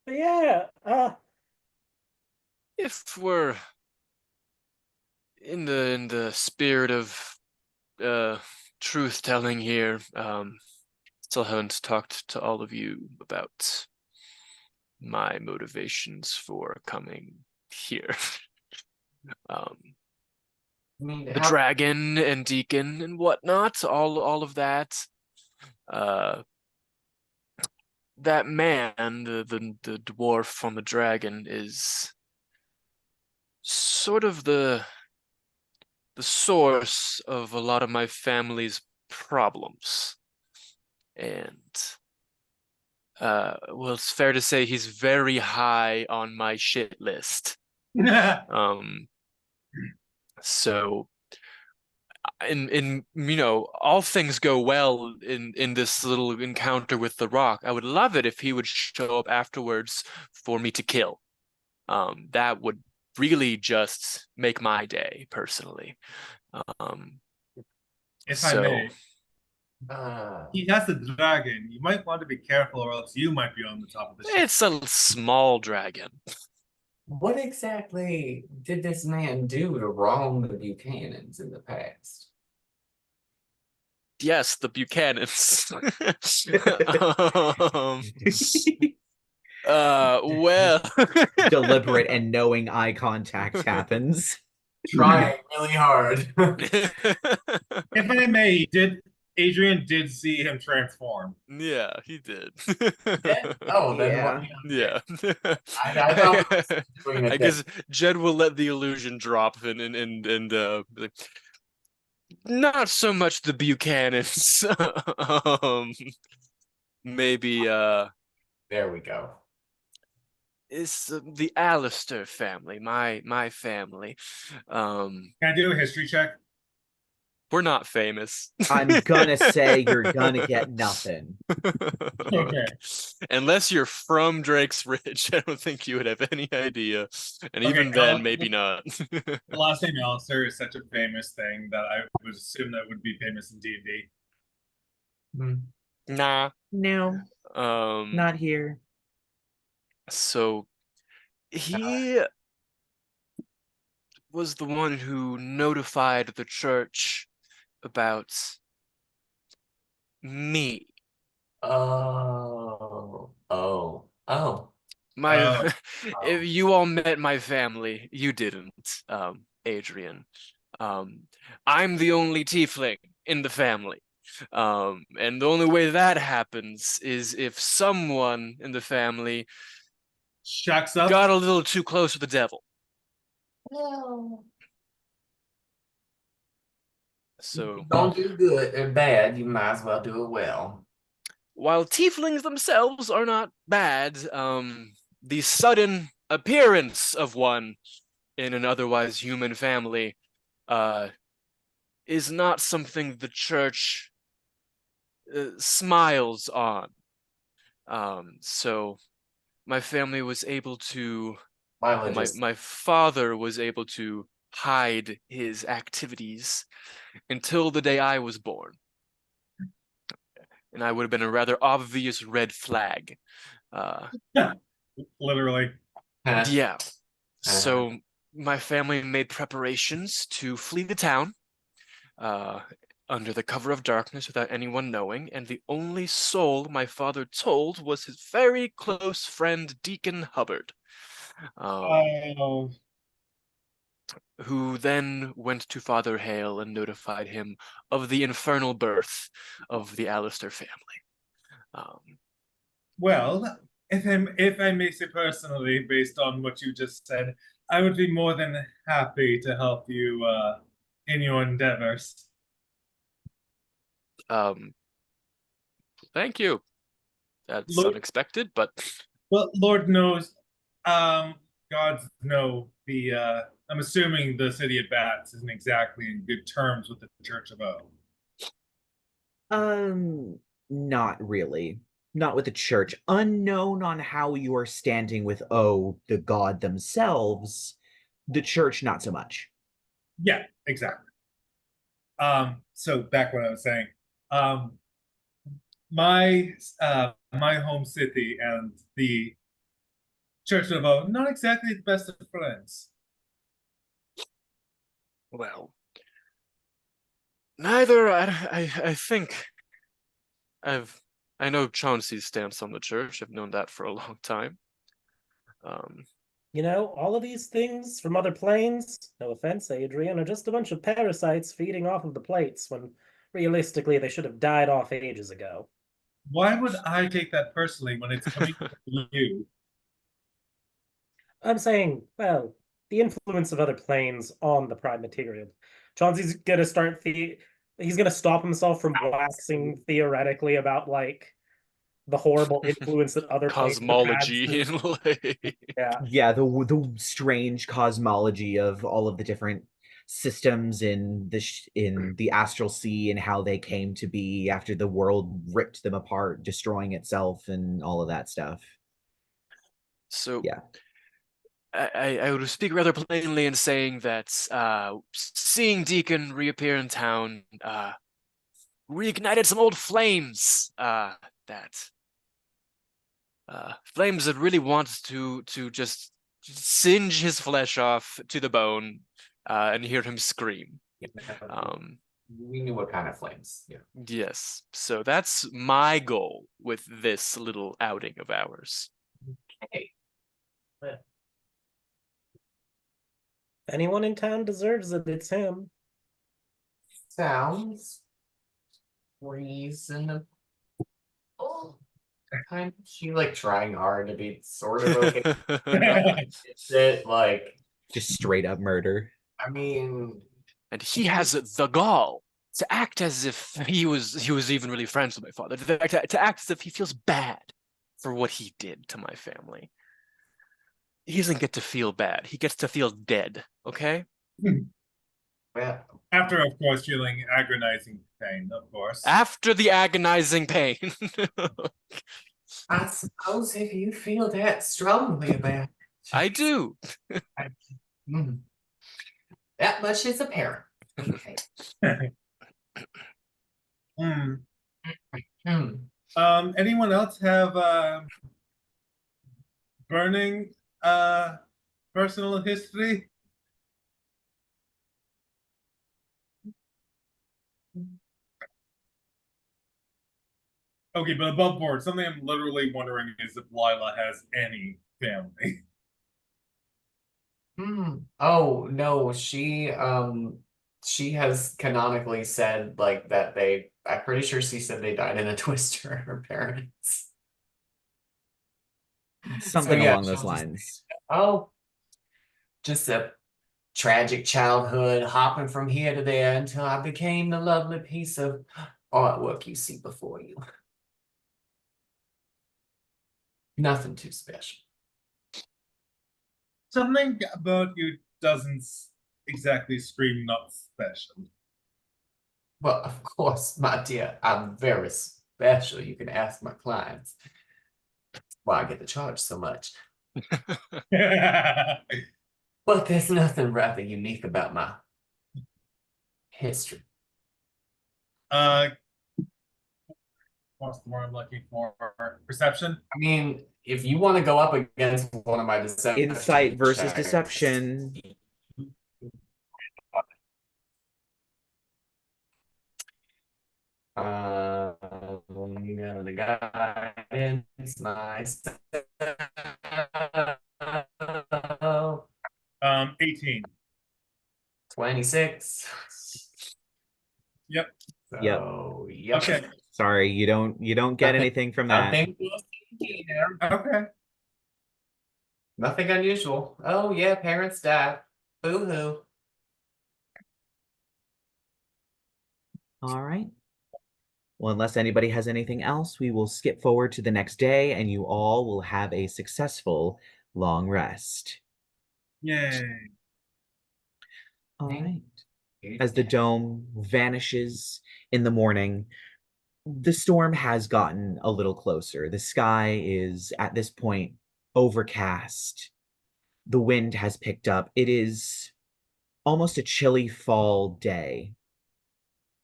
yeah, If we're in the spirit of truth telling here, still haven't talked to all of you about my motivations for coming here. The dragon and deacon and whatnot, all of that. That man, the dwarf on the dragon, is sort of the source of a lot of my family's problems. And well, it's fair to say he's very high on my shit list. So in all things go well in this little encounter with the rock, I would love it if he would show up afterwards for me to kill. That would really just make my day, personally. If I may, Uh, he has a dragon. You might want to be careful, or else you might be on the top of the ship. It's a small dragon. what exactly did this man do to wrong the Buchanans in the past? Yes, the Buchanans. Well, Deliberate and knowing eye contact happens. Trying really hard. If I may, Adrien did see him transform. Yeah, he did. Oh, then Yeah. Yeah. I thought doing I guess Jed will let the illusion drop and like, not so much the Buchanans. Maybe there we go. it's the Alastor family, my family. Can I do a history check? We're not famous. I'm gonna say you're gonna get nothing. Okay. Unless you're from Drake's Ridge, I don't think you would have any idea. And Okay, even then, maybe not. The last name Alastor is such a famous thing that I would assume that would be famous in D&D. Nah. No, not here. So he was the one who notified the church about me. Oh. My if you all met my family, you didn't, Adrien. I'm the only tiefling in the family. And the only way that happens is if someone in the family Shucks up. got a little too close to the devil. No. So Don't do good or bad, you might as well do it well. while tieflings themselves are not bad, the sudden appearance of one in an otherwise human family is not something the church smiles on. So my family was able to, my father was able to hide his activities until the day I was born. And I would have been a rather obvious red flag. Literally. Yeah. So my family made preparations to flee the town under the cover of darkness without anyone knowing, and the only soul my father told was his very close friend Deacon Hubbard, who then went to Father Hale and notified him of the infernal birth of the Alastor family. Well, if I may say personally, based on what you just said, I would be more than happy to help you in your endeavors. Thank you. That's Lord, unexpected, but well, Lord knows, gods know I'm assuming the city of Bats isn't exactly in good terms with the Church of O. Not really. Not with the church. Unknown on how you are standing with the god themselves. The church, not so much. Yeah, exactly. So back what I was saying. My home city and the Church of O, not exactly the best of friends. well, neither. I think I know Chauncey's stance on the church. I've known that for a long time. You know, all of these things from other planes, no offense, Adrien, are just a bunch of parasites feeding off of the plates when realistically they should have died off ages ago. Why would I take that personally when it's coming from you? I'm saying, well, the influence of other planes on the prime material. Chauncey's gonna he's gonna stop himself from waxing theoretically about like the horrible influence that other planes have had Cosmology since- in like Yeah, the strange cosmology of all of the different systems in the astral sea and how they came to be after the world ripped them apart, destroying itself and all of that stuff. So Yeah. I would speak rather plainly in saying that seeing Deacon reappear in town reignited some old flames flames that really want to just singe his flesh off to the bone and hear him scream. We knew what kind of flames. Yeah. Yes, so that's my goal with this little outing of ours. Okay. If anyone in town deserves it, it's him. Sounds reasonable. Kind of, she like trying hard to be sort of okay. It's it like Just straight up murder. I mean, And he has the gall to act as if he was even really friends with my father. To act as if he feels bad for what he did to my family. He doesn't get to feel bad. He gets to feel dead, okay? Well, After, of course, feeling agonizing pain, of course. After the agonizing pain. I suppose if you feel that strongly about it, I do. mm, that much is apparent. Okay. Hmm. Hmm. Anyone else have burning personal history? Okay, but above board, something I'm literally wondering is if Lyla has any family. Oh no, she has canonically said like that I'm pretty sure she said they died in a twister, her parents. So Something yeah, along those she'll just lines. oh, just a tragic childhood, hopping from here to there until I became the lovely piece of artwork you see before you. Nothing too special. Something about you doesn't exactly scream not special. Well, of course, my dear, I'm very special. You can ask my clients why I get to charge so much. But there's nothing rather unique about my history. uh, what's the word I'm looking for? Perception? I mean, if you want to go up against one of my Insight deception versus checks, deception. the guidance, myself. 18. 26. Yep. Yep. So, yep. Okay. Sorry, you don't get anything from that. Nothing we'll see here. Okay. Nothing unusual. Oh yeah, parents died. Boo-hoo. All right. Well, unless anybody has anything else, we will skip forward to the next day and you all will have a successful long rest. Yay. All right. As the dome vanishes in the morning, the storm has gotten a little closer. The sky is, at this point, overcast. The wind has picked up. It is almost a chilly fall day.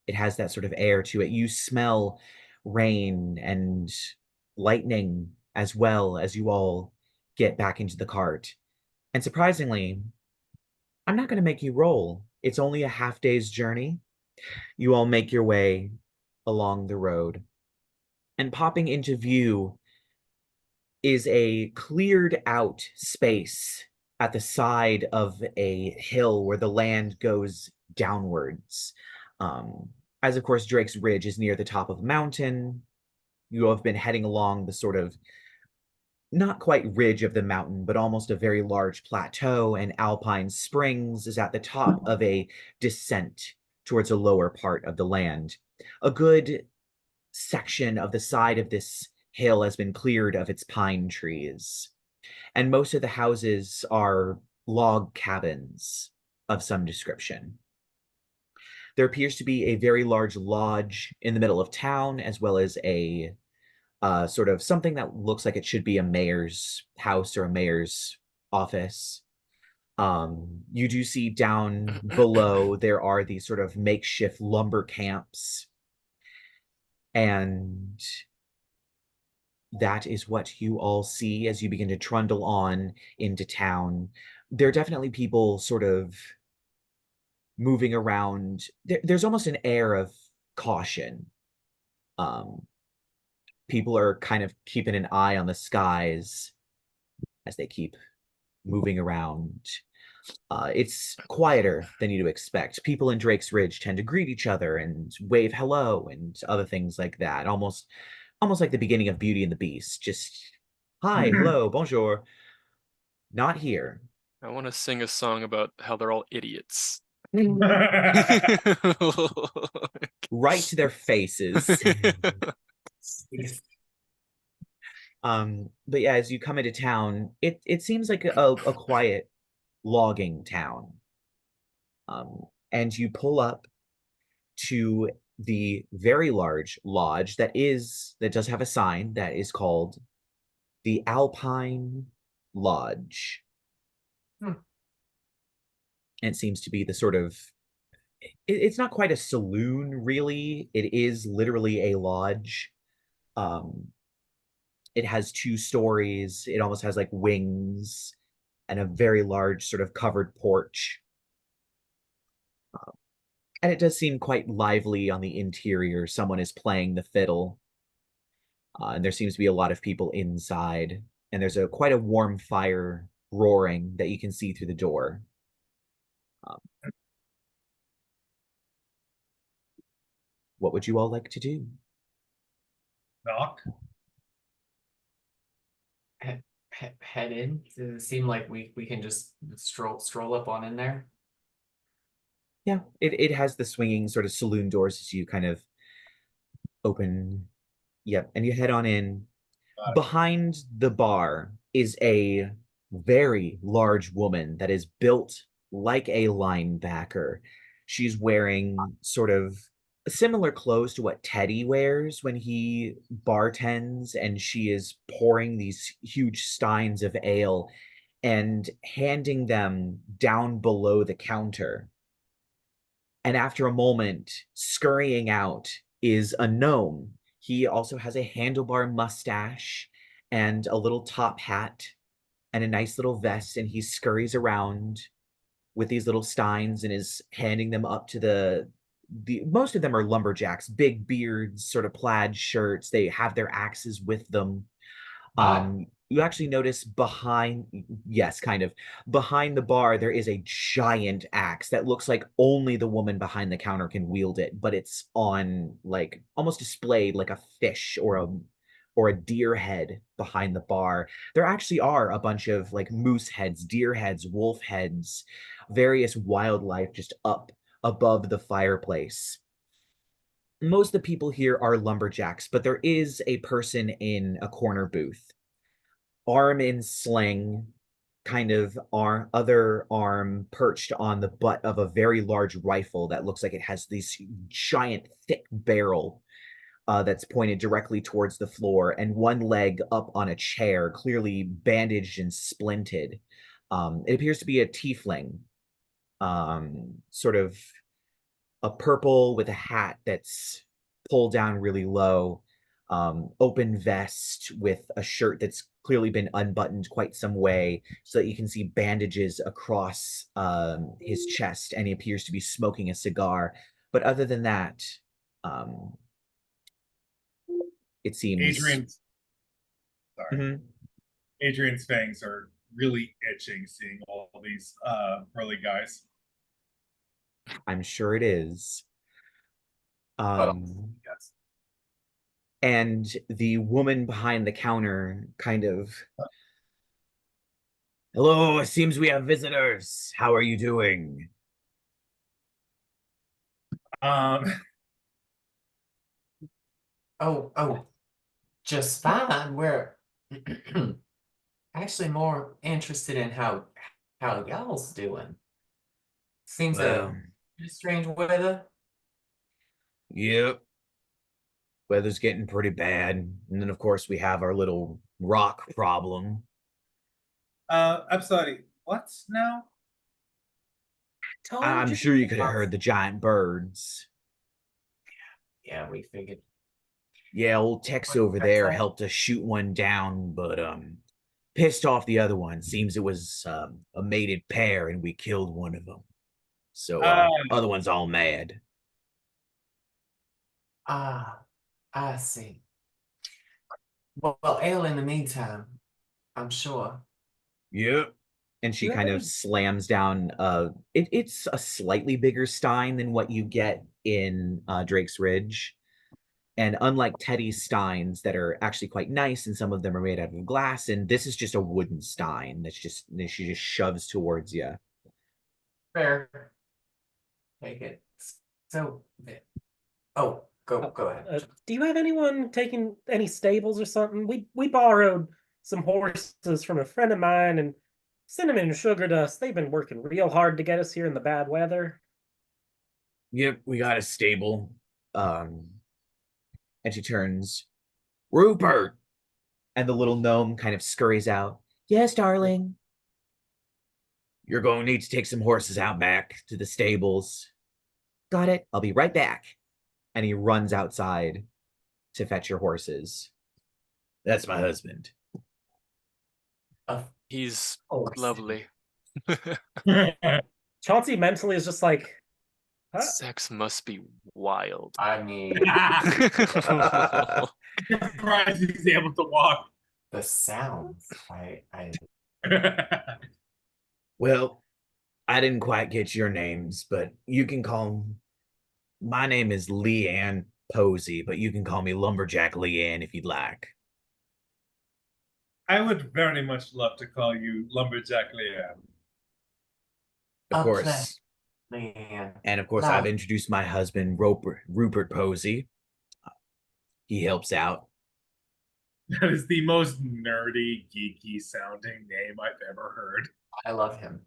It has that sort of air to it. You smell rain and lightning as well as you all get back into the cart. And surprisingly, I'm not going to make you roll. It's only a half day's journey. You all make your way along the road. And popping into view is a cleared out space at the side of a hill where the land goes downwards. Um, as of course, Drake's Ridge is near the top of a mountain. You have been heading along the sort of not quite ridge of the mountain, but almost a very large plateau, and Alpine Springs is at the top of a descent towards a lower part of the land. A good section of the side of this hill has been cleared of its pine trees, and most of the houses are log cabins of some description. There appears to be a very large lodge in the middle of town, as well as a sort of something that looks like it should be a mayor's house or a mayor's office. You do see down below there are these sort of makeshift lumber camps, and that is what you all see as you begin to trundle on into town. There are definitely people sort of moving around. There's almost an air of caution. Um, People are kind of keeping an eye on the skies as they keep moving around. It's quieter than you'd expect. People in Drake's Ridge tend to greet each other and wave hello and other things like that. Almost like the beginning of Beauty and the Beast. Just hi, hello, bonjour. Not here. I want to sing a song about how they're all idiots. Right to their faces. But yeah, as you come into town, it seems like a quiet logging town. and you pull up to the very large lodge that does have a sign that is called the Alpine Lodge. And it seems to be the sort of it's not quite a saloon, really. It is literally a lodge. It has 2 stories. It almost has like wings and a very large sort of covered porch. And it does seem quite lively on the interior. Someone is playing the fiddle. And there seems to be a lot of people inside. And there's quite a warm fire roaring that you can see through the door. What would you all like to do? Knock. Head in. Does it seem like we can just stroll up on in there? Yeah, it has the swinging sort of saloon doors as you kind of open. Yep, and you head on in. Behind the bar is a very large woman that is built like a linebacker. She's wearing sort of similar clothes to what Teddy wears when he bartends, and she is pouring these huge steins of ale and handing them down below the counter. And after a moment, scurrying out is a gnome. He also has a handlebar mustache and a little top hat and a nice little vest, and he scurries around with these little steins and is handing them up to the most of them are lumberjacks, big beards, sort of plaid shirts. They have their axes with them. You actually notice behind, yes, kind of behind the bar, there is a giant axe that looks like only the woman behind the counter can wield it, but it's on like almost displayed like a fish or a deer head behind the bar. There actually are a bunch of like moose heads, deer heads, wolf heads, various wildlife just up above the fireplace. Most of the people here are lumberjacks, but there is a person in a corner booth, arm in sling, kind of other arm perched on the butt of a very large rifle that looks like it has this giant thick barrel that's pointed directly towards the floor, and one leg up on a chair, clearly bandaged and splinted. It appears to be a tiefling, sort of a purple with a hat that's pulled down really low, open vest with a shirt that's clearly been unbuttoned quite some way so that you can see bandages across his chest, and he appears to be smoking a cigar. But other than that, it seems... Adrian's sorry. Mhm. Adrian's fangs are really itching seeing all these early guys. I'm sure it is. Yes. And the woman behind the counter kind of, hello, it seems we have visitors. How are you doing? Oh, just fine. We're actually more interested in how y'all's doing. Seems Well, a strange weather. yep. Weather's getting pretty bad. And then, of course, we have our little rock problem. I'm sorry, what now? I'm sure you could have heard the giant birds. Yeah, we figured. Yeah, old Tex over there helped us shoot one down, but pissed off the other one. Seems it was a mated pair, and we killed one of them. So other one's all mad. Ah, I see. Well, ale in the meantime, I'm sure. Yep. And she kind of slams down it's a slightly bigger stein than what you get in Drake's Ridge. And unlike Teddy's steins that are actually quite nice, and some of them are made out of glass, and this is just a wooden stein that she just shoves towards you. Fair. Take it. So, oh, go ahead. Do you have anyone taking any stables or something? We borrowed some horses from a friend of mine, and Cinnamon and Sugar Dust, they've been working real hard to get us here in the bad weather. Yep, we got a stable. And she turns, Rupert! And the little gnome kind of scurries out. Yes, darling. You're going to need to take some horses out back to the stables. Got it. I'll be right back. And he runs outside to fetch your horses. That's my husband. He's Oh, lovely. Chauncey mentally is just like, huh? Sex must be wild. I mean, Surprised he's able to walk. the sounds. I Well, I didn't quite get your names, but you can call them. My name is Leanne Posey, but you can call me Lumberjack Leanne if you'd like. I would very much love to call you Lumberjack Liam. Of A course. man. And of course, Wow. I've introduced my husband, Rupert Posey. He helps out. That is the most nerdy, geeky sounding name I've ever heard. I love him.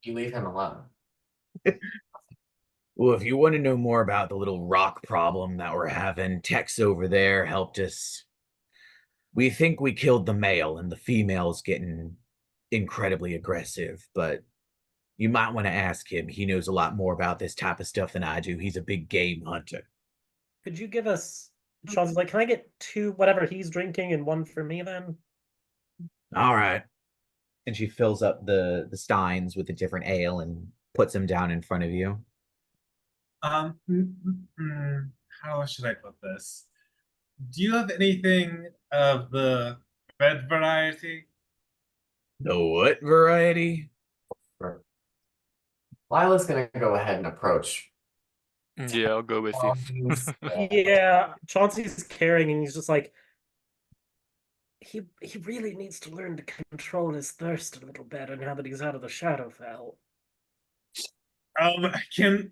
You leave him alone. Well, if you want to know more about the little rock problem that we're having, Tex over there helped us. We think we killed the male, and the female's getting incredibly aggressive, but you might want to ask him. He knows a lot more about this type of stuff than I do. He's a big game hunter. Could you give us Chauncey's like, can I get 2 whatever he's drinking and 1 for me then? All right. And she fills up the steins with a different ale and puts them down in front of you. How should I put this? Do you have anything of the red variety? The what variety? Lila's gonna go ahead and approach. Yeah, I'll go with you. Yeah, Chauncey's caring and he's just like, he really needs to learn to control his thirst a little better now that he's out of the Shadowfell. Can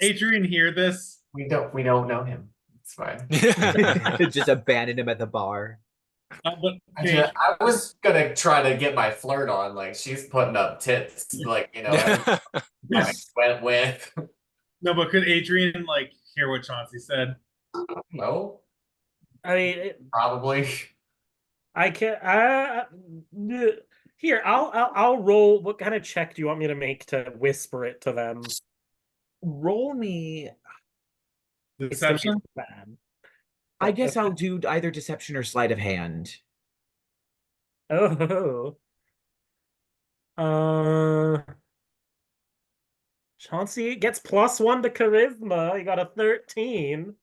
Adrien hear this? We don't know him. It's fine. Just abandon him at the bar. But I was gonna try to get my flirt on, like she's putting up tits, like I went with. no, but could Adrien like hear what Chauncey said? No, I mean, probably. I can't. Here, I'll roll. What kind of check do you want me to make to whisper it to them? Roll me. It's gonna be Deception? bad. I guess I'll do either deception or sleight of hand. Oh. Chauncey gets +1 to charisma. He got a 13.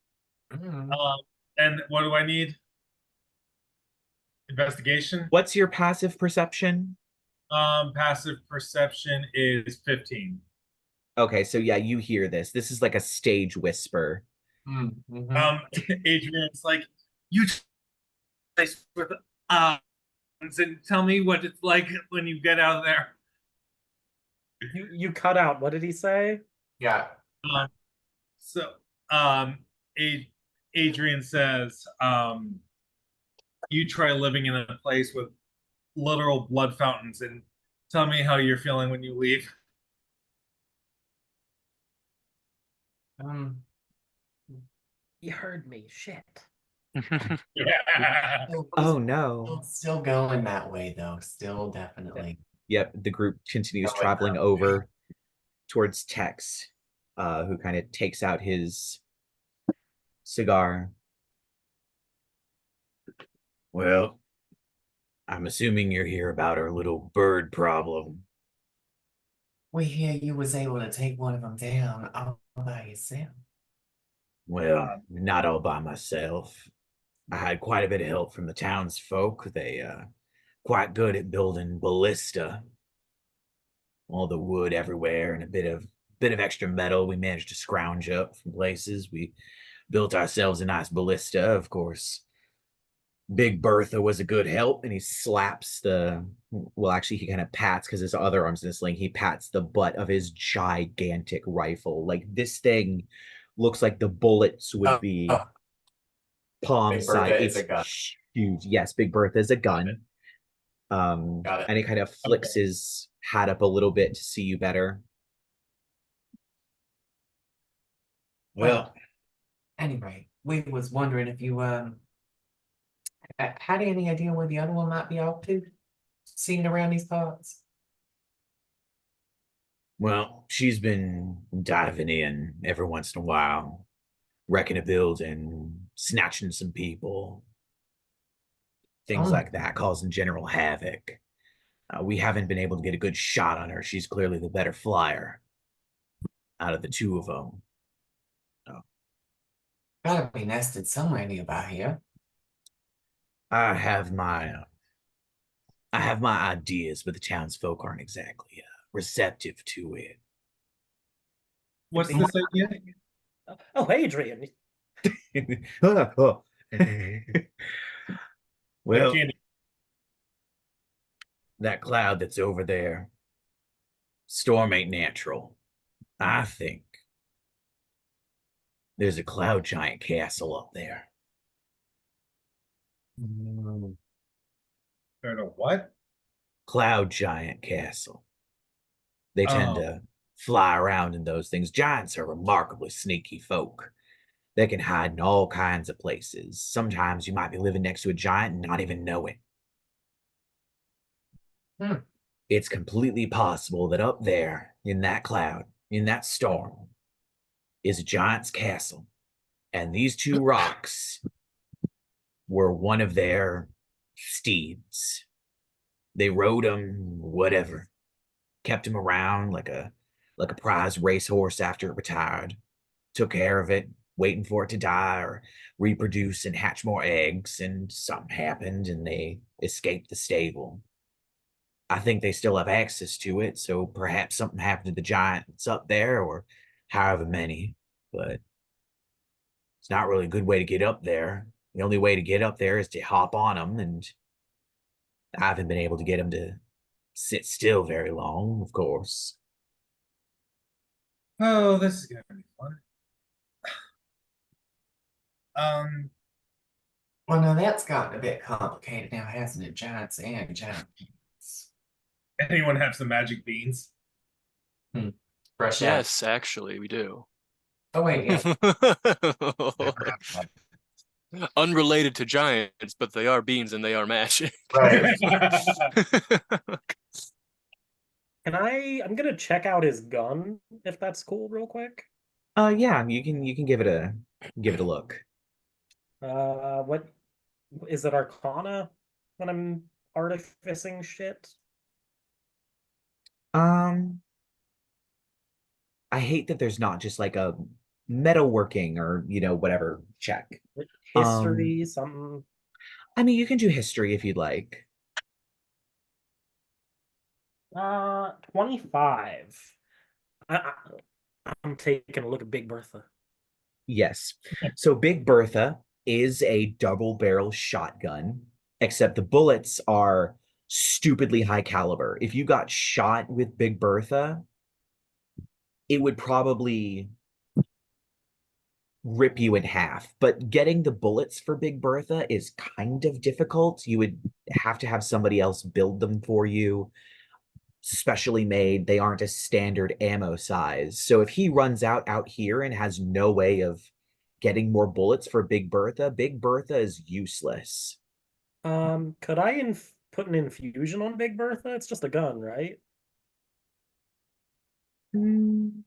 And what do I need? Investigation? What's your passive perception? Passive perception is 15. Okay, so yeah, you hear this. This is like a stage whisper. Adrian's like, you place with and tell me what it's like when you get out of there. You cut out. What did he say? Yeah. Adrien says, you try living in a place with literal blood fountains and tell me how you're feeling when you leave. You heard me. Shit. Yeah. Oh no. Still going that way though. Still definitely. Yep, the group continues Going traveling that over towards Tex, who kind of takes out his cigar. Well, I'm assuming you're here about our little bird problem. We hear you was able to take one of them down all by yourself. Well, not all by myself. I had quite a bit of help from the townsfolk. They quite good at building ballista. All the wood everywhere and a bit of extra metal we managed to scrounge up from places. We built ourselves a nice ballista, of course. Big Bertha was a good help, and he slaps actually he kind of pats, because his other arm's in a sling, he pats the butt of his gigantic rifle. Like, this thing looks like the bullets would be palm Big Bertha size. is It's a gun. huge. Yes, Big Bertha is a gun. Got it. And he kind of flicks his hat up a little bit to see you better. Well, Anyway, we was wondering if you had any idea where the other one might be off to? Seen around these parts? she's been diving in every once in a while, wrecking a building, snatching some people, things Oh, like that, causing general havoc. We haven't been able to get a good shot on her. She's clearly the better flyer out of the two of them. gotta be nested somewhere nearby here. I have my I have my ideas, but the townsfolk aren't exactly receptive to it. What's this idea? Oh, hey, Adrien. Oh. Like Well, candy. that cloud that's over there, storm ain't natural. I think there's a cloud giant castle up there. Heard of what? Cloud giant castle. They tend Oh, to fly around in those things. Giants are remarkably sneaky folk. They can hide in all kinds of places. Sometimes you might be living next to a giant and not even know it. Hmm. It's completely possible that up there in that cloud, in that storm, is a giant's castle. And these two rocks were one of their steeds. They rode him, whatever, kept him around like a prize racehorse after it retired, took care of it, waiting for it to die or reproduce and hatch more eggs, and something happened and they escaped the stable. I think they still have access to it, so perhaps something happened to the giants up there or however many, but it's not really a good way to get up there. The only way to get up there is to hop on them, and I haven't been able to get them to sit still very long, of course. oh, this is gonna be fun. Um, Well, now that's gotten a bit complicated now, hasn't it? Giants and giants. anyone have some magic beans? Fresh out. Yes, actually, we do. Oh wait, yeah. Unrelated to giants, but they are beans and they are magic. Right. I'm gonna check out his gun, if that's cool, real quick. Yeah, you can give it a look. What is it, Arcana when I'm artificing shit? Um, I hate that there's not just like a metalworking or whatever check. History, something. I mean, you can do history if you'd like. 25. I'm taking a look at Big Bertha. Yes. So Big Bertha is a double barrel shotgun, except the bullets are stupidly high caliber. If you got shot with Big Bertha, it would probably rip you in half. But getting the bullets for Big Bertha is kind of difficult. You would have to have somebody else build them for you, specially made. They aren't a standard ammo size. So if he runs out here and has no way of getting more bullets for Big Bertha is useless. Could I put an infusion on Big Bertha? It's just a gun, right? Mm.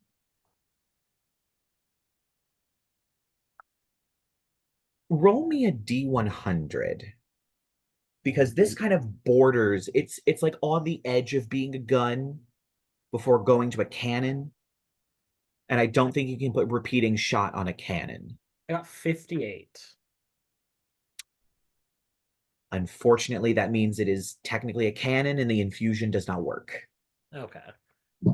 Roll me a D100 because this kind of borders, it's like on the edge of being a gun before going to a cannon. And I don't think you can put repeating shot on a cannon. I got 58. Unfortunately, that means it is technically a cannon and the infusion does not work. Okay.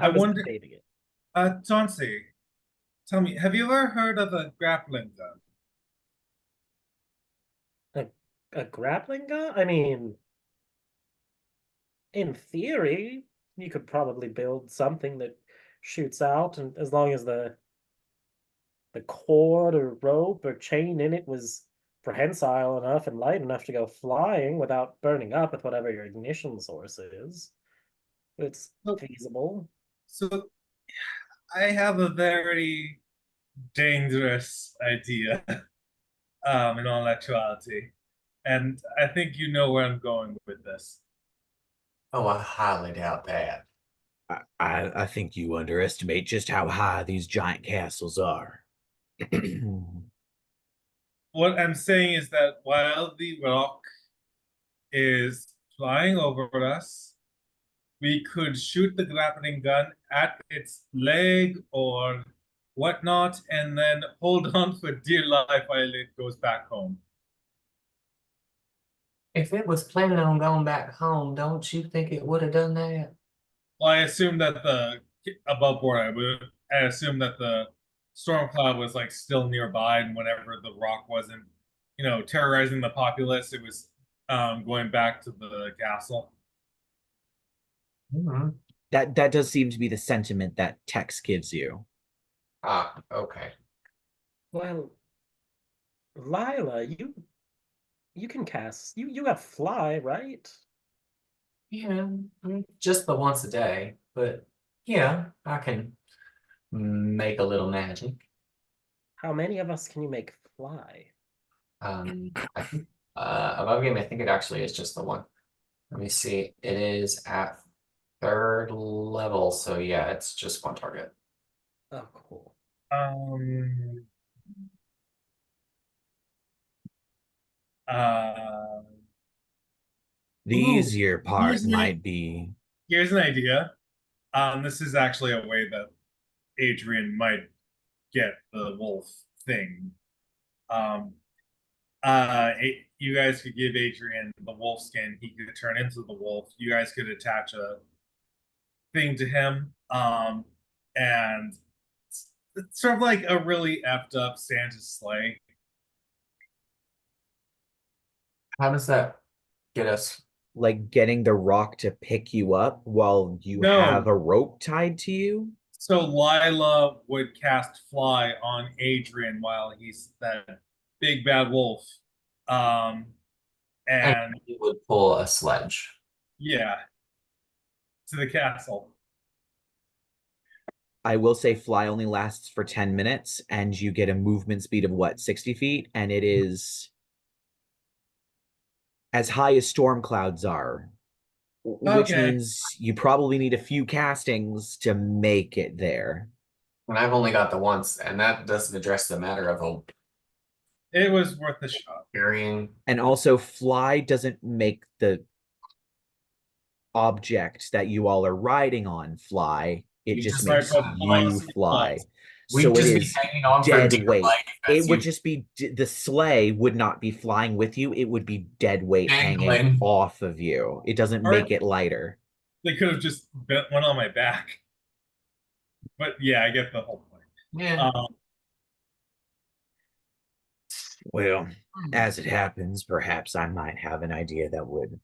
I was wonder. debating it. Chauncey, tell me, have you ever heard of a grappling gun? A grappling gun? I mean, in theory, you could probably build something that shoots out, and as long as the cord or rope or chain in it was prehensile enough and light enough to go flying without burning up with whatever your ignition source is, it's So, feasible. so I have a very dangerous idea, in all actuality. And I think you know where I'm going with this. Oh, I highly doubt that. I think you underestimate just how high these giant castles are. What I'm saying is that while the rock is flying over us, we could shoot the grappling gun at its leg or whatnot, and then hold on for dear life while it goes back home. If it was planning on going back home, don't you think it would have done that? Well, I assume that above board, I assume that the storm cloud was like still nearby, and whenever the rock wasn't, terrorizing the populace, it was going back to the castle. Hmm. That does seem to be the sentiment that text gives you. Ah, okay. Well, Lyla, you can cast. You have fly, right? Yeah, just the once a day, but yeah, I can make a little magic. How many of us can you make fly? I think above game, I think it actually is just the one. Let me see. It is at 3rd level, so yeah, it's just one target. Oh, cool. Um. Uh. The Ooh, easier part might be Here's an idea. This is actually a way that Adrien might get the wolf thing. Um, you guys could give Adrien the wolf skin. He could turn into the wolf. You guys could attach a thing to him. And it's sort of like a really effed up Santa's sleigh. how does that get us? like getting the rock to pick you up while you have No. a rope tied to you. So Lyla would cast fly on Adrien while he's that big bad wolf. Um, And and you would pull a sledge. yeah, to the castle. I will say fly only lasts for 10 minutes and you get a movement speed of what, 60 feet? And it is as high as storm clouds are, which Okay. means you probably need a few castings to make it there. And I've only got the once, and that doesn't address the matter of a It was worth a shot. carrying. And also, fly doesn't make the object that you all are riding on fly. It You just just Sorry, makes but you fly. we'd So it just be is hanging on for dead dear weight. life It as would you just be the sleigh would not be flying with you. It would be dead weight hanging dangling. off of you. It doesn't make it lighter. They could have just went on my back. But yeah, I get the whole point. Yeah. Well, as it happens, perhaps I might have an idea that would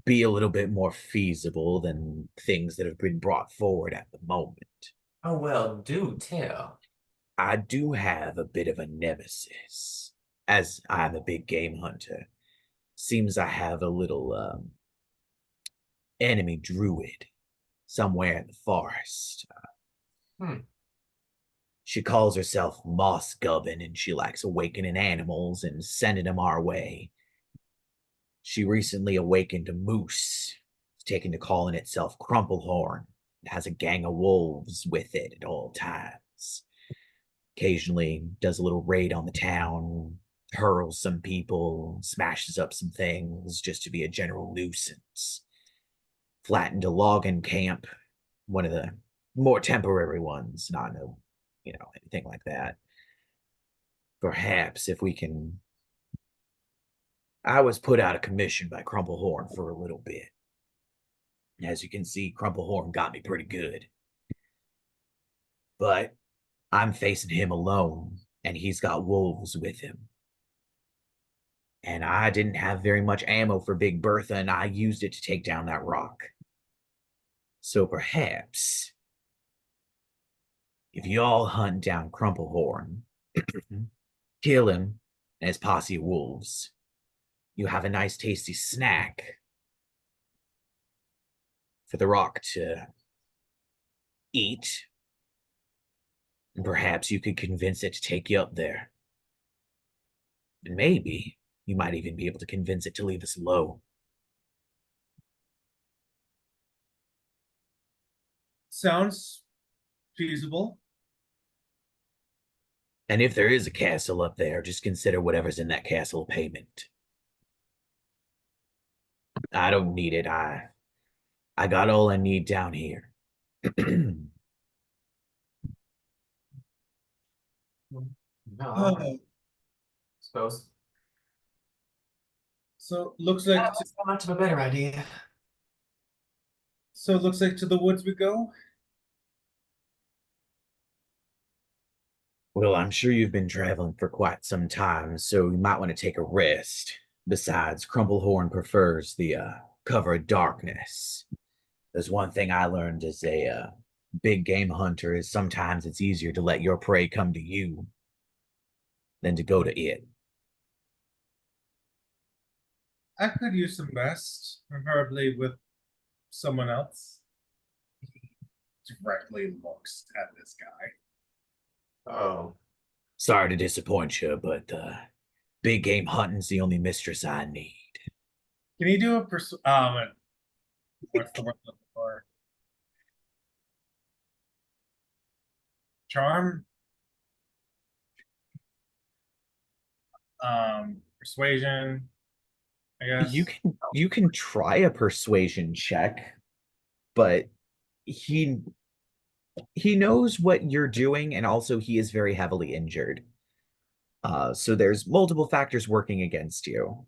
be a little bit more feasible than things that have been brought forward at the moment. Oh well, do tell. I do have a bit of a nemesis, as I'm a big game hunter. Seems I have a little enemy druid somewhere in the forest. Hmm. She calls herself Moss Gubbin, and she likes awakening animals and sending them our way. She recently awakened a moose, taken to calling itself Crumplehorn. It has a gang of wolves with it at all times. Occasionally does a little raid on the town, hurls some people, smashes up some things just to be a general nuisance. Flattened a logging camp, one of the more temporary ones, not no, anything like that. Perhaps if we can. I was put out of commission by Crumplehorn for a little bit. As you can see, Crumplehorn got me pretty good. But I'm facing him alone, and he's got wolves with him. And I didn't have very much ammo for Big Bertha, and I used it to take down that rock. So perhaps, if you all hunt down Crumplehorn, kill him and his posse of wolves, you have a nice tasty snack for the rock to eat. And perhaps you could convince it to take you up there. And maybe you might even be able to convince it to leave us alone. Sounds feasible. And if there is a castle up there, just consider whatever's in that castle payment. I don't need it. I got all I need down here. No, suppose. So looks like That's not much of a better idea. so it looks like to the woods we go. Well, I'm sure you've been traveling for quite some time, so you might want to take a rest. Besides, Crumplehorn prefers the cover of darkness. There's one thing I learned as a big game hunter is sometimes it's easier to let your prey come to you than to go to it. I could use some rest, preferably with someone else. He directly looks at this guy. Oh. Sorry to disappoint you, but big game hunting's the only mistress I need. Can you do a what's the word I'm looking for? Charm? Persuasion, I guess. You can try a persuasion check, but he knows what you're doing, and also he is very heavily injured. So there's multiple factors working against you.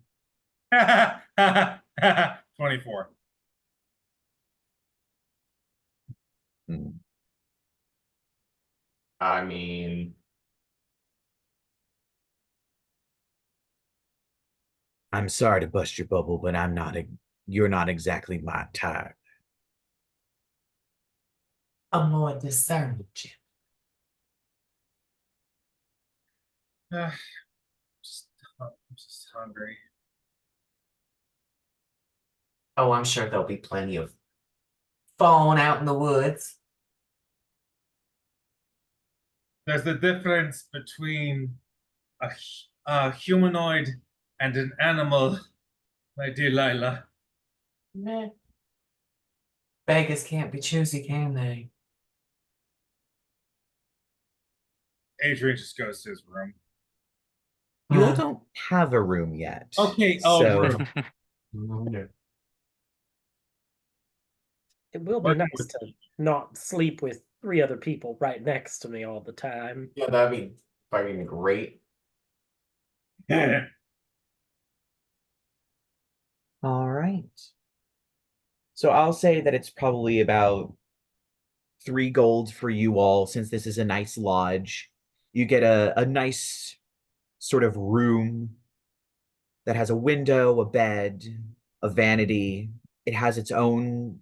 24. Hmm. I mean, I'm sorry to bust your bubble, but you're not exactly my type. a more discerning Jim. I'm just hungry. Oh, I'm sure there'll be plenty of fawn out in the woods. There's the difference between a humanoid and an animal, my dear Lyla. Meh. Beggars can't be choosy, can they? Adrien just goes to his room. You all don't have a room yet. Okay, so room. It will be nice to not sleep with 3 other people right next to me all the time. Yeah, that'd be fucking great. all right. So I'll say that it's probably about 3 gold for you all, since this is a nice lodge. You get a nice sort of room that has a window, a bed, a vanity. It has its own.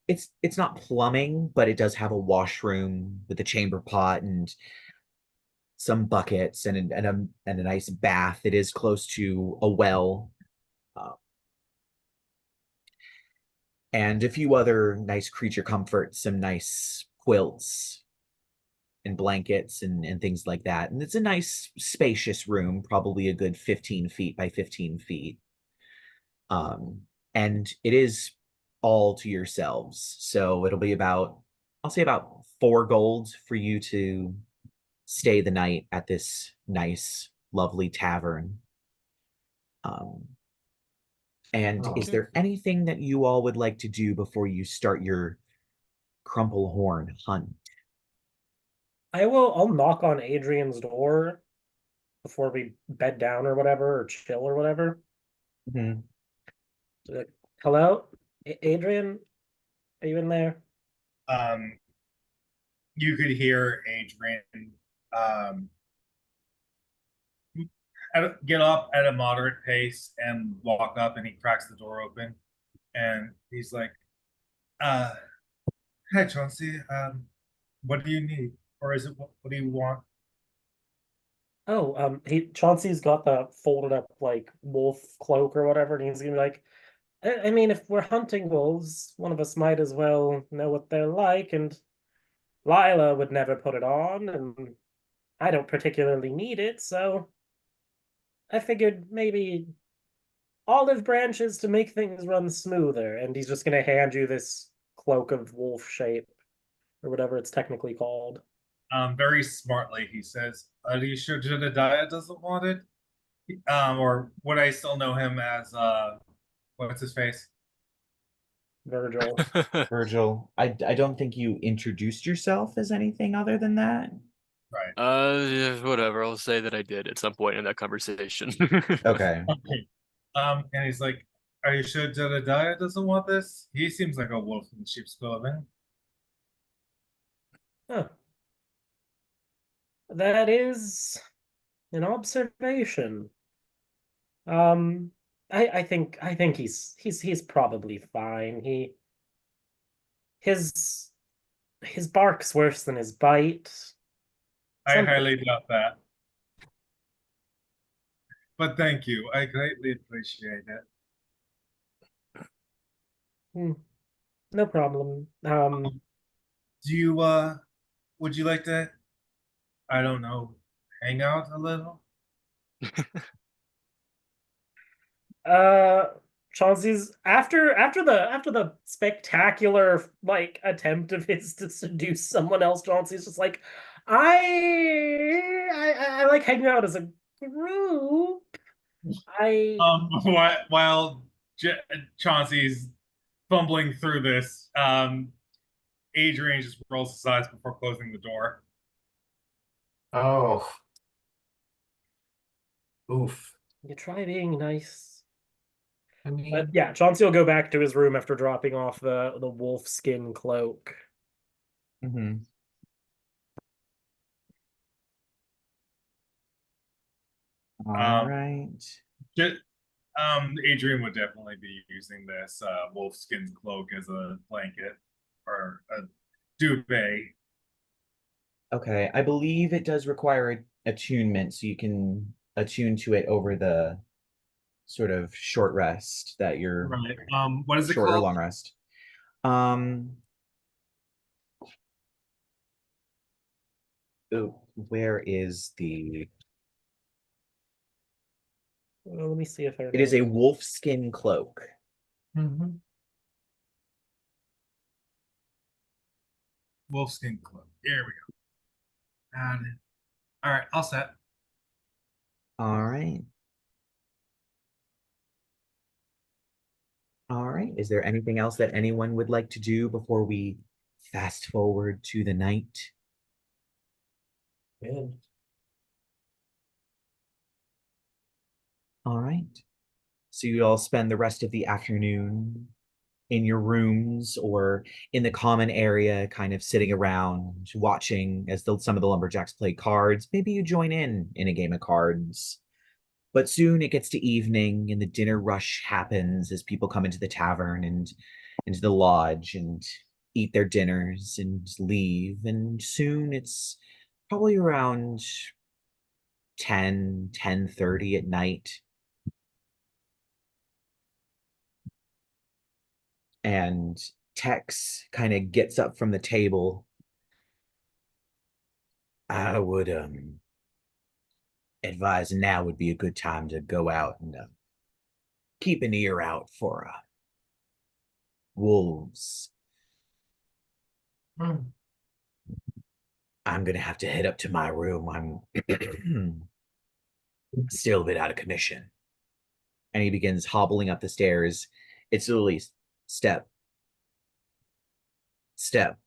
It's not plumbing, but it does have a washroom with a chamber pot and some buckets and a nice bath. It is close to a well. And a few other nice creature comforts, some nice quilts and blankets and things like that. And it's a nice, spacious room, probably a good 15 feet by 15 feet. And it is all to yourselves. So it'll be I'll say about 4 gold for you to stay the night at this nice, lovely tavern. And is there anything that you all would like to do before you start your Crumplehorn hunt? I'll knock on Adrian's door before we bed down or whatever, or chill or whatever. Mm-hmm. Like, hello? Adrian? Are you in there? You could hear Adrien get up at a moderate pace and walk up, and he cracks the door open, and he's like, hi Chauncey, what do you need, or is it what do you want? Oh, Chauncey's got the folded up like wolf cloak or whatever, and he's gonna be like, I mean, if we're hunting wolves, one of us might as well know what they're like, and Lyla would never put it on, and I don't particularly need it, so I figured maybe olive branches to make things run smoother. And he's just gonna hand you this cloak of wolf shape, or whatever it's technically called. Very smartly, he says, "Are you sure Jedidiah doesn't want it?" Or would I still know him as what's his face? Virgil. Virgil, I don't think you introduced yourself as anything other than that. Right. Yeah, whatever. I'll say that I did at some point in that conversation. Okay. Okay. And he's like, "Are you sure Jedidiah doesn't want this? He seems like a wolf in sheep's clothing." Huh. That is an observation. Um, I think he's probably fine. His his bark's worse than his bite. I Something. highly doubt that. But thank you. I greatly appreciate it. Hmm, no problem. Do you would you like to, I don't know, hang out a little? Uh, Chauncey's after the spectacular like attempt of his to seduce someone else. Chauncey's just like, I like hanging out as a group. I While Chauncey's fumbling through this, Adrien just rolls his eyes before closing the door. Oh, oof. You try being nice. I But mean, yeah, Chauncey will go back to his room after dropping off the wolf skin cloak. Mm-hmm. All Um, right. ju- Adrien would definitely be using this wolf skin cloak as a blanket or a duvet. Okay. I believe it does require attunement, so you can attune to it over the sort of short rest that you're Right. What is it short or called? long rest. Um, where is the Well, let me see if I it is a remember. wolf skin cloak. mhm. Wolf skin cloak. Here we go. All right, all set. All right. All right. Is there anything else that anyone would like to do before we fast forward to the night? Good. All right. So you all spend the rest of the afternoon in your rooms or in the common area, kind of sitting around, watching as some of the lumberjacks play cards. Maybe you join in a game of cards. But soon it gets to evening and the dinner rush happens as people come into the tavern and into the lodge and eat their dinners and leave. And soon it's probably around 10:30 at night. And Tex kind of gets up from the table. I would advise now would be a good time to go out and keep an ear out for wolves. Hmm. I'm gonna have to head up to my room. I'm still a bit out of commission. And he begins hobbling up the stairs. It's literally step, step,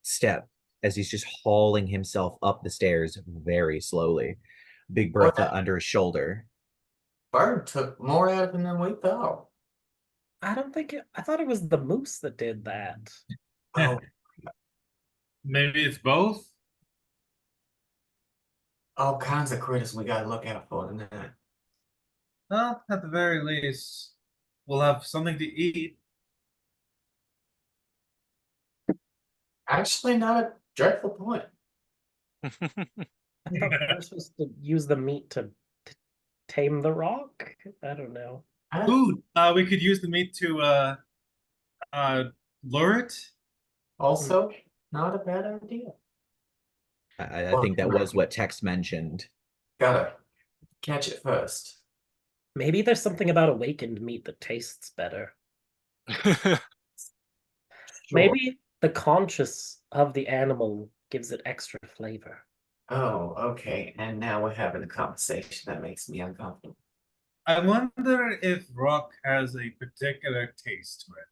step, as he's just hauling himself up the stairs very slowly. Big Boy, Bertha under his shoulder. bird took more out of him than we thought. I don't think I thought it was the moose that did that. Oh, Maybe it's both. all kinds of critters we gotta look out for tonight. Well, at the very least, we'll have something to eat. Actually, not a dreadful point. I thought we were supposed to use the meat to tame the rock. I don't know. I, Food. We could use the meat to lure it. Also, not a bad idea. I think that was what Tex mentioned. Gotta catch it first. Maybe there's something about awakened meat that tastes better. Sure. Maybe the conscious of the animal gives it extra flavor. Oh, okay. And now we're having a conversation that makes me uncomfortable. I wonder if rock has a particular taste to it.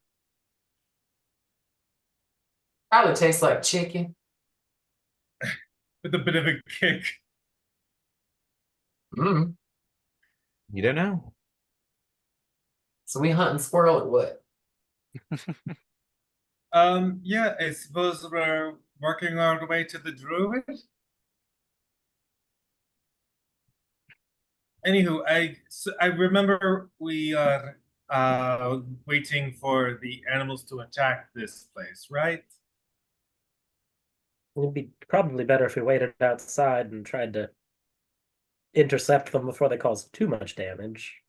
Probably tastes like chicken. With a bit of a kick. Mm. You don't know. So we hunting squirrel or what? Yeah, I suppose we're working our way to the druid. Anywho, I remember we are waiting for the animals to attack this place, right? It'd be probably better if we waited outside and tried to intercept them before they cause too much damage.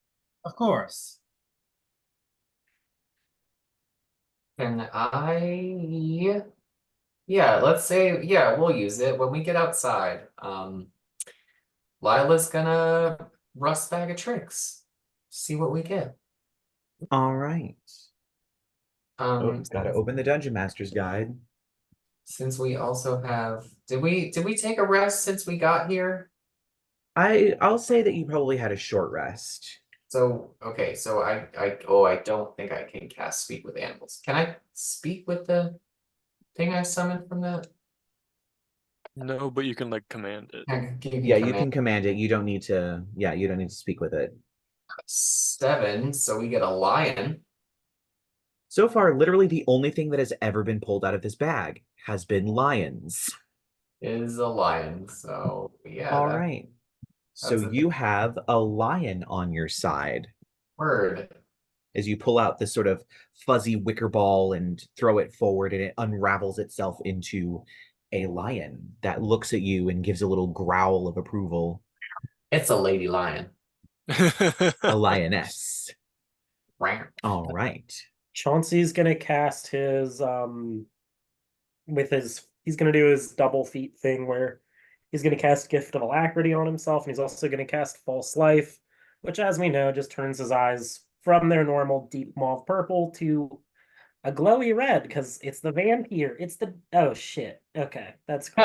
Of course. And yeah, let's say, yeah, we'll use it when we get outside. Lila's gonna rust bag of tricks. See what we get. All right. Um, Gotta open the Dungeon Master's Guide. since we also have, did we take a rest since we got here? I'll say that you probably had a short rest. So, okay, so I don't think I can cast speak with animals. Can I speak with the thing I summoned from that? No, but you can like command it. Yeah, you can command it. You don't need to. Yeah, you don't need to speak with it. 7, so we get a lion. So far, literally the only thing that has ever been pulled out of this bag has been lions. Is a lion, so yeah. All right. So that's a you have a lion on your side word. as you pull out this sort of fuzzy wicker ball and throw it forward, and it unravels itself into a lion that looks at you and gives a little growl of approval. It's a lady lion. A lioness. Right. All right. Chauncey's gonna cast his he's gonna do his double feat thing where he's gonna cast Gift of Alacrity on himself, and he's also gonna cast False Life, which, as we know, just turns his eyes from their normal deep mauve purple to a glowy red because it's the vampire. It's the oh shit. Okay, that's cool.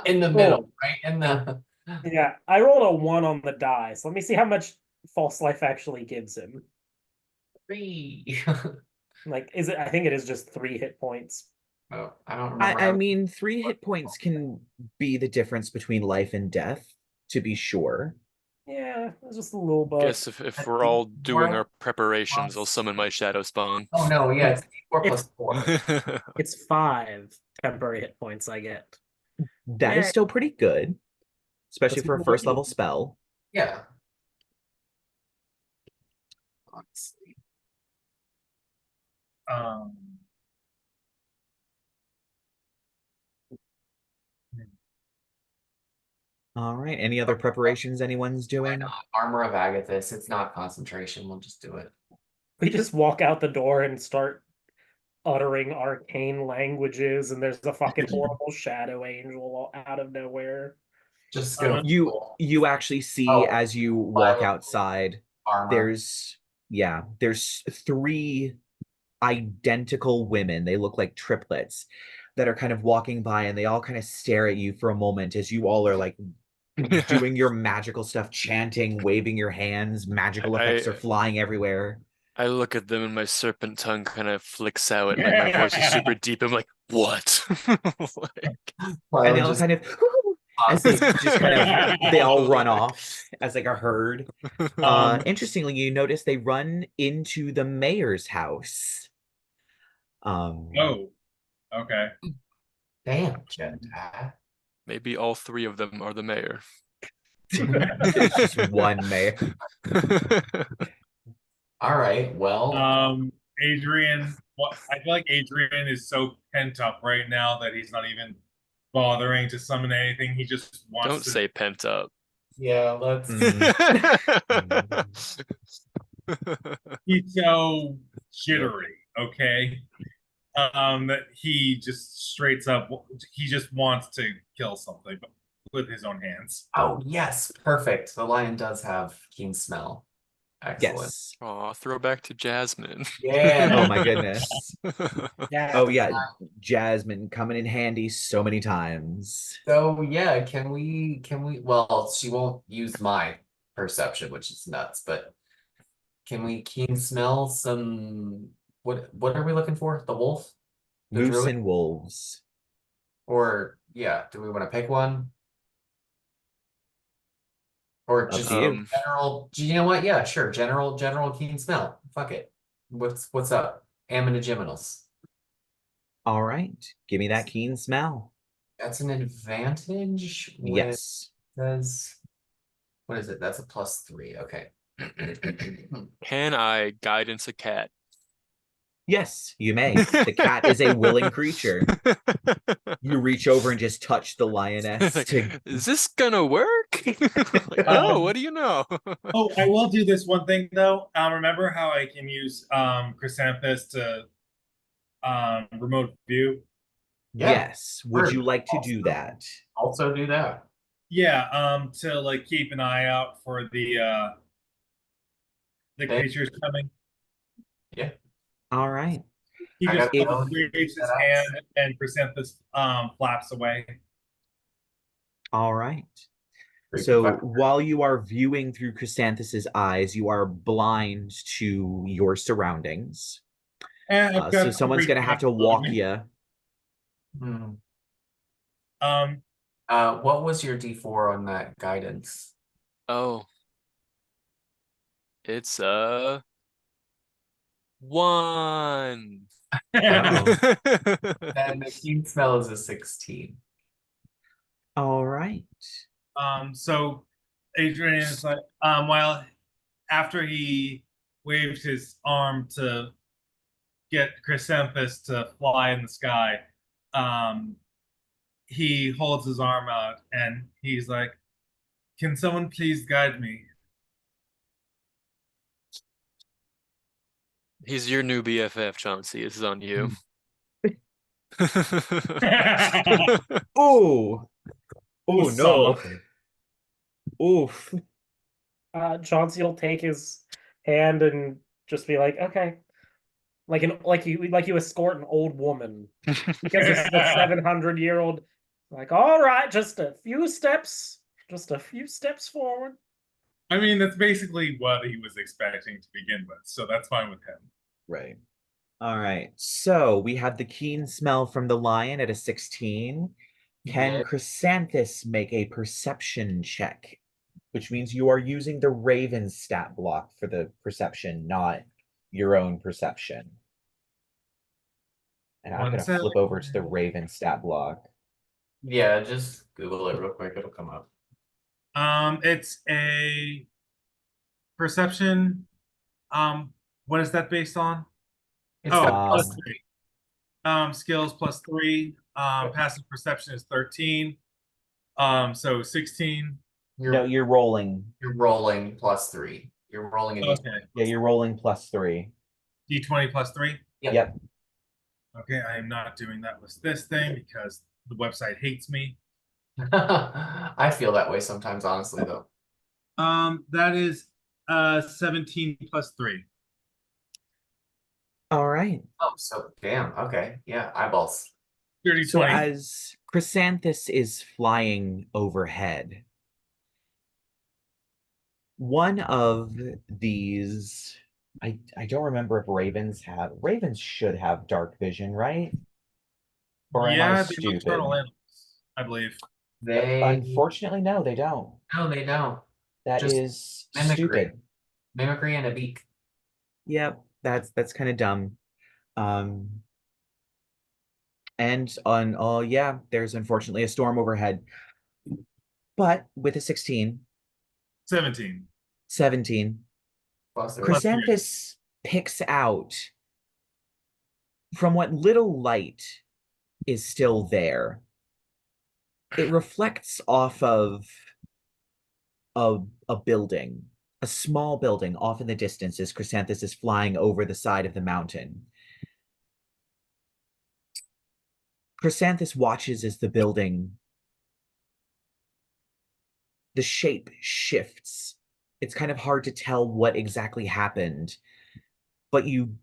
In the middle, right? In the Yeah, I rolled a 1 on the die, so let me see how much False Life actually gives him. 3. Like, is it? I think it is just 3 hit points. Oh, I don't remember. I mean, 3 hit points can be the difference between life and death, to be sure. Yeah, it's just a little bit. Guess if we're all doing our preparations, I'll summon my shadow spawn. Oh no, yeah, it's 4 plus 4. It's 5 temporary hit points I get. That is still pretty good, especially That's for a pretty first good. level spell. Yeah. Honestly. All right. Any other preparations anyone's Why doing? not? Armor of Agathis. It's not concentration. We'll just do it. We just walk out the door and start uttering arcane languages, and there's a fucking horrible shadow angel out of nowhere. Just go. You actually see as you walk outside, armor. there's 3 identical women. They look like triplets that are kind of walking by, and they all kind of stare at you for a moment as you all are like doing your magical stuff, chanting, waving your hands, magical effects are flying everywhere. I look at them and my serpent tongue kind of flicks out, and my voice is super deep. I'm like, what? And they all kind of as they just kind of they all run off as like a herd. Interestingly, you notice they run into the mayor's house. Oh, okay. Damn, Jedidiah. Maybe all 3 of them are the mayor. It's just one mayor. All right, well. Adrien, I feel like Adrien is so pent up right now that he's not even bothering to summon anything. He just wants Don't to say pent up. Yeah, let's. He's so jittery, okay? He just straight up, he just wants to kill something, but with his own hands. Oh, yes, perfect. The lion does have keen smell. Excellent. Yes. Aw, throwback to Jasmine. Yeah. Oh my goodness. Yeah. Oh yeah, Jasmine coming in handy so many times. So yeah, can we well, she won't use my perception, which is nuts, but can we keen smell some what are we looking for? The wolf? The Moose druid? and wolves. Or yeah, do we want to pick one? Or Up just to you. general, you know what? Yeah, sure. General keen smell. Fuck it. What's up? Aminigiminals. All right. Give me that keen smell. That's an advantage with Yes. says what is it? That's a +3. Okay. Can I guidance a cat? Yes, you may. The cat is a willing creature. You reach over and just touch the lioness Like, to is this gonna work? Like, oh, what do you know? Oh, I will do this one thing though. Remember how I can use Chrysanthus to remote view? Yeah, Yes. Would you sure. like to do that? Also do that. Yeah, to like keep an eye out for the Okay. creatures coming. Yeah. All right. He I just got those. waves his hand and Chrysanthus flaps away. All right. Freaky So fuck. while you are viewing through Chrysanthus's eyes, you are blind to your surroundings. And I've So got someone's great gonna have to things on walk me. you. Hmm. Um, What was your D4 on that guidance? Oh, it's a 1. Oh. And the keen smell is a 16. All right. so Adrien is like, while after he waved his arm to get Chrysanthus to fly in the sky, he holds his arm out and he's like, "Can someone please guide me?" He's your new BFF, Chauncey. This is on you. Oh. Oh What's no. up? Oof. Chauncey will take his hand and just be like, okay. Like you escort an old woman. Because it's the 700-year-old. Like, all right, just a few steps forward. I mean, that's basically what he was expecting to begin with, so that's fine with him. Right. All right. So we have the keen smell from the lion at a 16. Can Yeah. Chrysanthus make a perception check? Which means you are using the Raven stat block for the perception, not your own perception. And I'm going to flip over to the Raven stat block. Yeah, just Google it real quick. It'll come up. It's a perception. What is that based on? It's Oh, got plus Um, 3. Skills +3. Passive perception is 13. So 16. no, you're rolling. you're rolling +3. You're rolling a Okay. Yeah, you're rolling +3. D20 +3. Yep. Yep. Okay, I am not doing that with this thing because the website hates me. I feel that way sometimes, honestly, though. That is 17 +3. All right. Oh, so damn. Okay. Yeah, eyeballs. 30 So 20. as Chrysanthus is flying overhead, one of these, I don't remember if ravens should have dark vision, right? Or am I Yeah, they're stupid? nocturnal animals, I believe. Unfortunately, no, they don't. No, they don't. That Just is mimicry. stupid. Mimicry and a beak. Yep, that's kind of dumb. And on yeah, there's unfortunately a storm overhead. But with a 16, 17. 17, Plus the Chrysanthus picks out from what little light is still there. It reflects off of a building, a small building off in the distance as Chrysanthus is flying over the side of the mountain. Chrysanthus watches as the shape shifts. It's kind of hard to tell what exactly happened, but you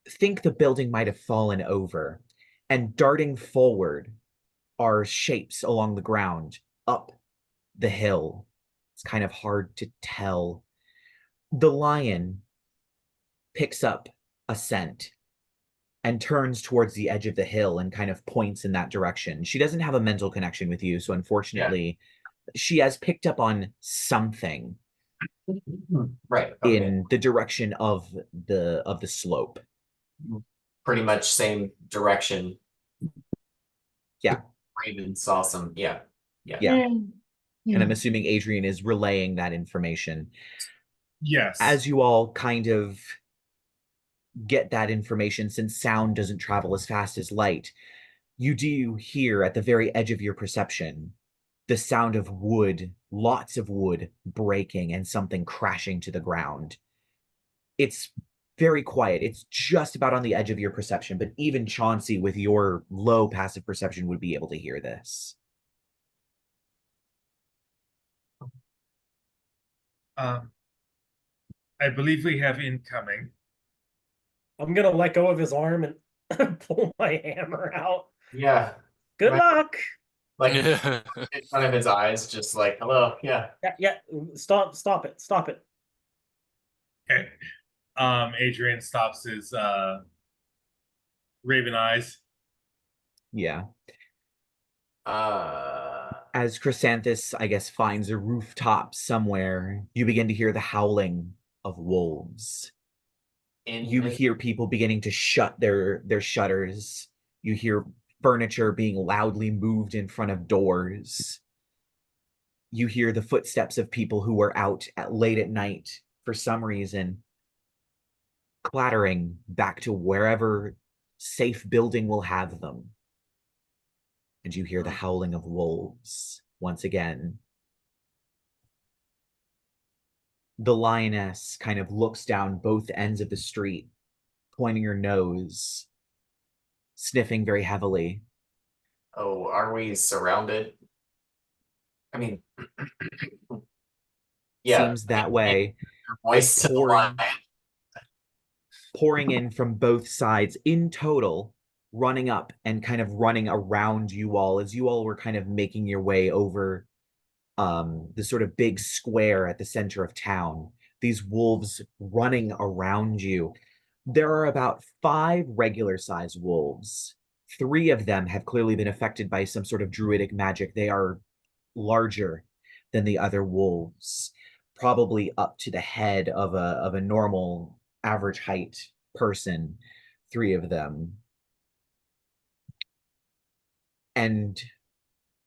think the building might have fallen over, and darting forward are shapes along the ground, up the hill. It's kind of hard to tell. The lion picks up a scent and turns towards the edge of the hill and kind of points in that direction. She doesn't have a mental connection with you, so unfortunately, she has picked up on something Right. Okay. in the direction of the slope. Pretty much same direction. Yeah. Raven saw some. Yeah. And I'm assuming Adrien is relaying that information. Yes. As you all kind of get that information, since sound doesn't travel as fast as light, you do hear at the very edge of your perception the sound of wood, lots of wood breaking and something crashing to the ground. It's very quiet. It's just about on the edge of your perception, but even Chauncey, with your low passive perception, would be able to hear this. I believe we have incoming. I'm gonna let go of his arm and pull my hammer out. Yeah. Good luck. Like in front of his eyes, just like, hello. Yeah. Yeah. Stop it. Okay. Adrien stops his raven eyes. Yeah. As Chrysanthus, I guess, finds a rooftop somewhere, you begin to hear the howling of wolves. You hear people beginning to shut their shutters. You hear furniture being loudly moved in front of doors. You hear the footsteps of people who were out late at night for some reason, clattering back to wherever safe building will have them. And you hear the howling of wolves once again. The lioness kind of looks down both ends of the street, pointing her nose, sniffing very heavily. Oh, are we surrounded? I mean, yeah. Seems that way. Voice to the lion. Pouring in from both sides in total, running up and kind of running around you all as you all were kind of making your way over the sort of big square at the center of town. These wolves running around you. There are about 5 regular-sized wolves. 3 of them have clearly been affected by some sort of druidic magic. They are larger than the other wolves, probably up to the head of a normal average height person, 3 of them. And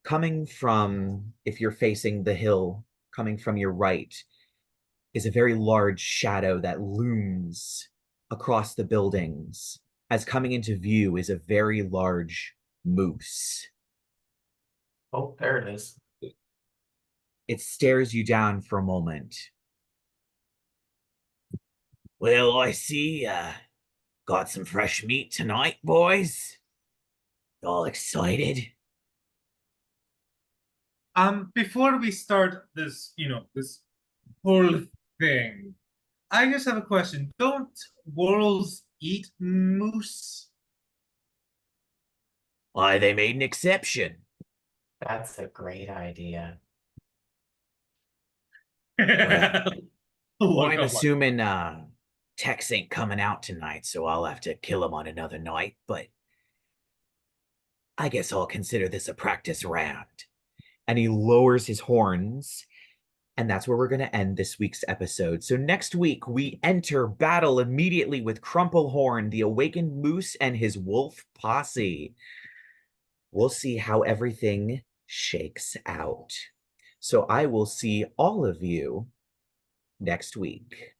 coming from, if you're facing the hill, coming from your right, is a very large shadow that looms across the buildings. As coming into view is a very large moose. Oh, there it is. It stares you down for a moment. Well, I see, got some fresh meat tonight, boys. All excited? Before we start this, this whole thing, I just have a question. Don't wolves eat moose? Why, they made an exception. That's a great idea. Well, I'm assuming Tex ain't coming out tonight, so I'll have to kill him on another night, but I guess I'll consider this a practice round. And he lowers his horns, and that's where we're going to end this week's episode. So next week, we enter battle immediately with Crumplehorn, the awakened moose, and his wolf posse. We'll see how everything shakes out. So I will see all of you next week.